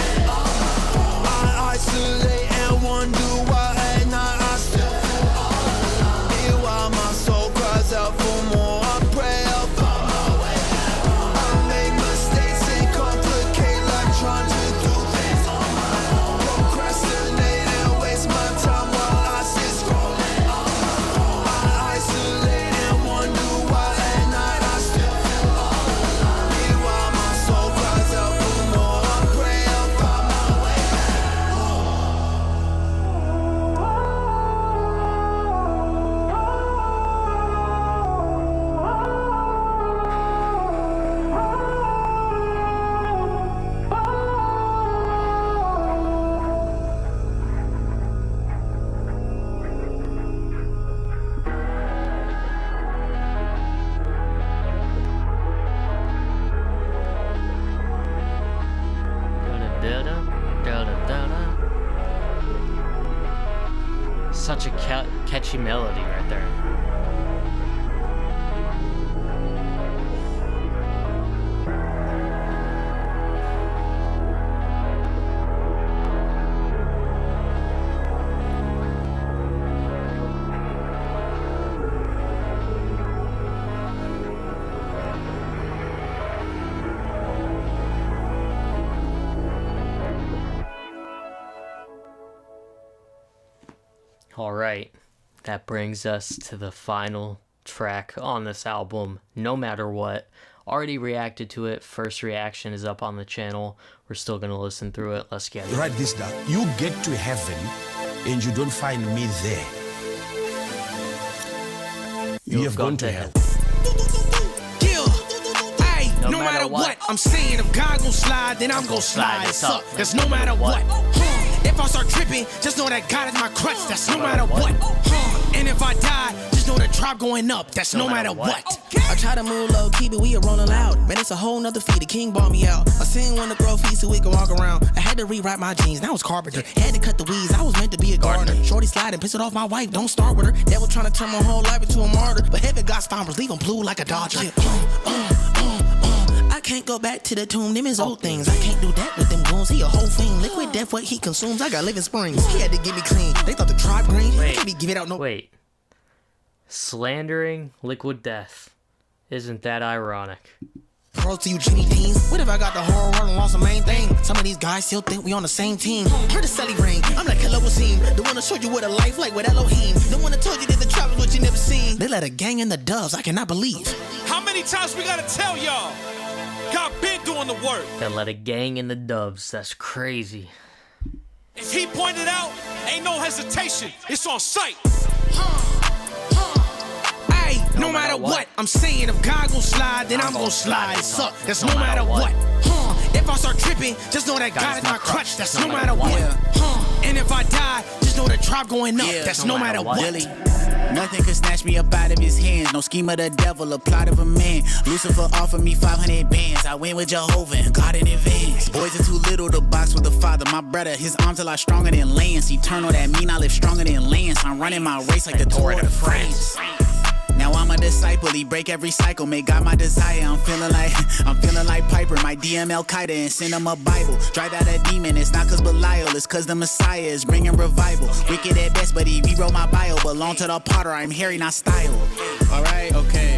I isolate and wonder why at night I still feel all alone. Meanwhile my soul cries out for more. I pray I'll find my way back home. I make mistakes and complicate life trying to do things on my own. Procrastinate and waste my time while I sit scrolling. I isolate and wonder why at night I still feel all alone. Meanwhile my soul cries out for more. I pray I'll find my way back home. Such a catchy melody right there. All right, that brings us to the final track on this album, No Matter What. Already reacted to it. First reaction is up on the channel. We're still going to listen through it. Let's get it. Write this down. You get to heaven and you don't find me there. You have gone to hell. No matter what, I'm saying if God gon' slide, then I'm gon' slide. It's up. That's no matter what. If I start tripping, just know that God is my crutch. That's no matter what. And if I die, just know the drop going up. That's no matter what. I try to move low, keep it, we are rolling loud. Man, it's a whole nother feed. The king bought me out. I seen one to grow feet so we can walk around. I had to rewrite my jeans, now it's carpenter. Had to cut the weeds, I was meant to be a gardener. Shorty sliding, piss it off my wife, don't start with her. Devil trying to turn my whole life into a martyr. But heaven got stompers, leave them blue like a Dodger. I can't go back to the tomb, them is old things. I can't do that with them goons, he a whole fiend. Liquid death, what he consumes, I got living springs. He had to get me clean, they thought the tribe green. Wait, can't be giving out no. Wait. Slandering Liquid Death. Isn't that ironic? Pros to you Jimmy Deans. What if I got the whole world and lost the main thing? Some of these guys still think we on the same team. Heard the Sally ring, I'm like hello Wasim. The one that showed you what a life like with Elohim. The one that told you that the tribe is what you never seen. They let a gang in the doves, I cannot believe. How many times we gotta tell y'all? God been doing the work. They let a gang in the doves. That's crazy. If he pointed out, ain't no hesitation. It's on sight. Hey, no matter what, I'm saying if God gon' slide, then I'm gon' slide. It's up, that's no matter what. If I start tripping, just know that God is my crutch. That's no matter what. And if I die, just know the tribe going up. That's no matter what. Really? Nothing could snatch me up out of his hands. No scheme of the devil, a plot of a man. Lucifer offered me 500 bands. I went with Jehovah and God in advance. Boys are too little to box with the father. My brother, his arms are a lot stronger than Lance. Eternal, that mean I live stronger than Lance. I'm running my race like the Tour de France. Now I'm a disciple, he break every cycle, make God my desire. I'm feeling like Piper, my DM Al-Qaeda and send him a Bible. Drive out a demon, it's not cause Belial, it's cause the Messiah is bringing revival. Wicked at best, but he rewrote my bio. Belong to the Potter, I'm Harry, not Style. Alright, okay.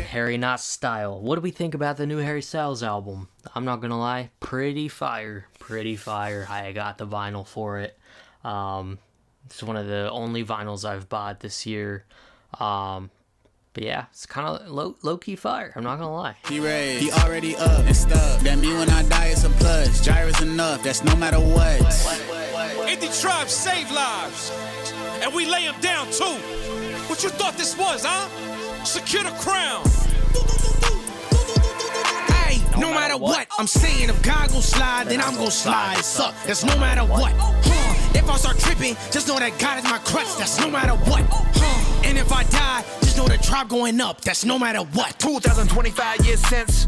Harry, not Style. What do we think about the new Harry Styles album? I'm not gonna lie, pretty fire. I got the vinyl for it. It's one of the only vinyls I've bought this year. But yeah, it's kind of low-key fire. I'm not gonna lie. He raised, he already up and stuff. That mean when I die it's a plus. Gyra's enough, that's no matter what. Indie Tribe save lives, and we lay them down too. What you thought this was, huh? Secure the crown. Hey, no matter what, I'm saying if God gon' slide, then I'm gon' slide. It's up, that's no matter what. If I start tripping, just know that God is my crutch. That's no matter what. And if I die, just know the tribe going up. That's no matter what. 2025 years since.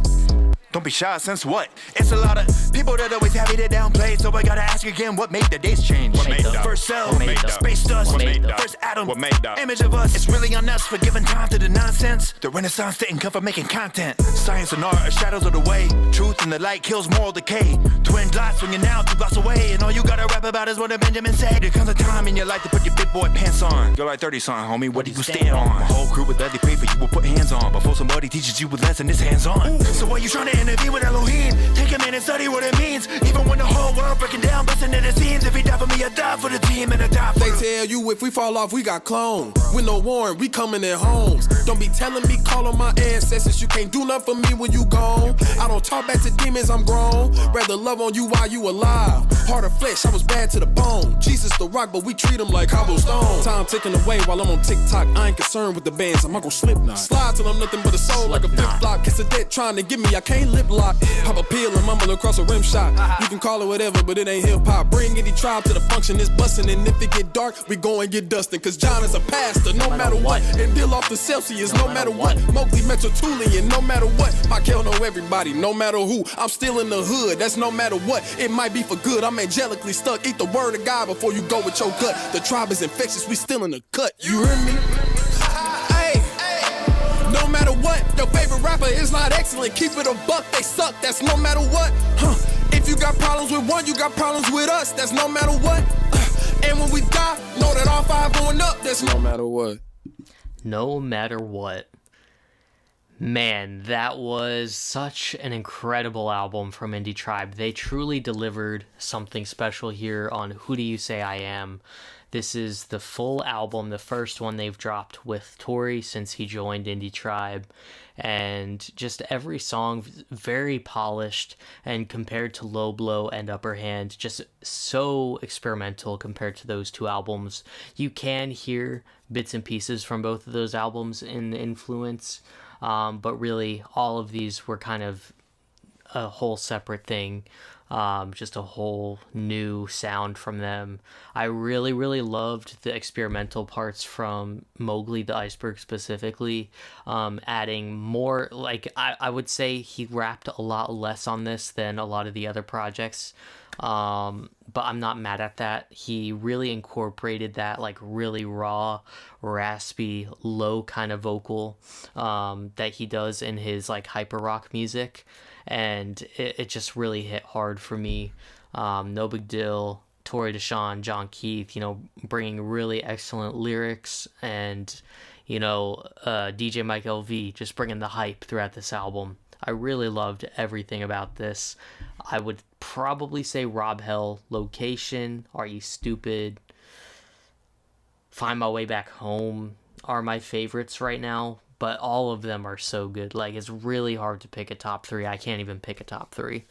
Don't be shy, since what? It's a lot of people that always happy to downplay. So I gotta ask again, what made the days change? What made the first cell, space dust, first atom, what made the image of us. It's really on us for giving time to the nonsense. The Renaissance didn't come for making content. Science and art are shadows of the way. Truth and the light kills moral decay. Twin dots when you're now 2 blocks away, and all you gotta rap about is what a Benjamin said. There comes a time in your life to put your big boy pants on. You're like 30 son, homie. What do you stand on? My whole crew would gladly pray for you will put hands on. Before somebody teaches you a lesson, it's hands on. So why you trying to intervene with Elohim? Take a minute and study what it means. Even when the whole world breaking down, busting at the seams. If he died for me, I die for the team and I die for They tell you if we fall off, we got cloned. With no warrant, we coming in homes. Don't be telling me, call on my ancestors. You can't do nothing for me when you gone. I don't talk back to demons, I'm grown. Rather love on you while you alive. Heart of flesh, I was bad to the bone. Jesus the rock, but we treat him like cobblestone. Time ticking away while I'm on TikTok. I ain't concerned with the bands, I'm not gon' slip now. Slide till I'm nothing but a soul like a flip-flop. Kiss a dead trying to get me, I can't lip lock. Pop a pill and mumble across a rim shot. You can call it whatever, but it ain't hip-hop. Bring any tribe to the function, it's bustin'. And if it get dark, we go and get dustin'. Cause John is a pastor, no matter what. And deal off the Celsius, no matter what. Mowgli Metatulian, no matter what. Michael know everybody, no matter who. I'm still in the hood, that's no matter what. It might be for good, I'm angelically stuck. Eat the word of God before you go with your gut. The tribe is infectious, we still in the cut. You hear me? Hey, no matter what, your favorite rapper is not excellent. Keep it a buck, they suck, that's no matter what. If you got problems with one, you got problems with us, that's no matter what. And when we die, know that all 5 going up, that's no matter what. No matter what. Man, that was such an incredible album from Indie Tribe. They truly delivered something special here on Who Do You Say I Am. This is the full album, the first one they've dropped with Tori since he joined Indie Tribe. And just every song very polished, and compared to Low Blow and Upper Hand, just so experimental compared to those 2 albums. You can hear bits and pieces from both of those albums in the influence, but really all of these were kind of a whole separate thing. Just a whole new sound from them. I really, really loved the experimental parts from Mowgli the Iceberg specifically, adding more, like, I would say he rapped a lot less on this than a lot of the other projects, but I'm not mad at that. He really incorporated that, like, really raw, raspy, low kind of vocal that he does in his, like, hyper rock music. And it just really hit hard for me. No Big Deal, Tori Deshawn, John Keith, bringing really excellent lyrics, and, DJ Mike LV just bringing the hype throughout this album. I really loved everything about this. I would probably say Rob Hell, Location, Are You Stupid, Find My Way Back Home are my favorites right now. But all of them are so good. Like, it's really hard to pick a top 3. I can't even pick a top 3.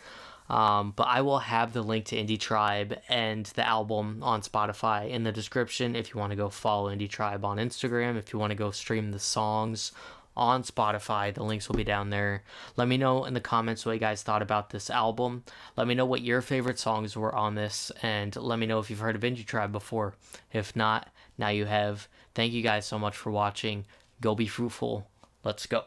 But I will have the link to Indie Tribe and the album on Spotify in the description if you want to go follow Indie Tribe on Instagram, if you want to go stream the songs on Spotify. The links will be down there. Let me know in the comments what you guys thought about this album. Let me know what your favorite songs were on this, and let me know if you've heard of Indie Tribe before. If not, now you have. Thank you guys so much for watching. Go be fruitful. Let's go.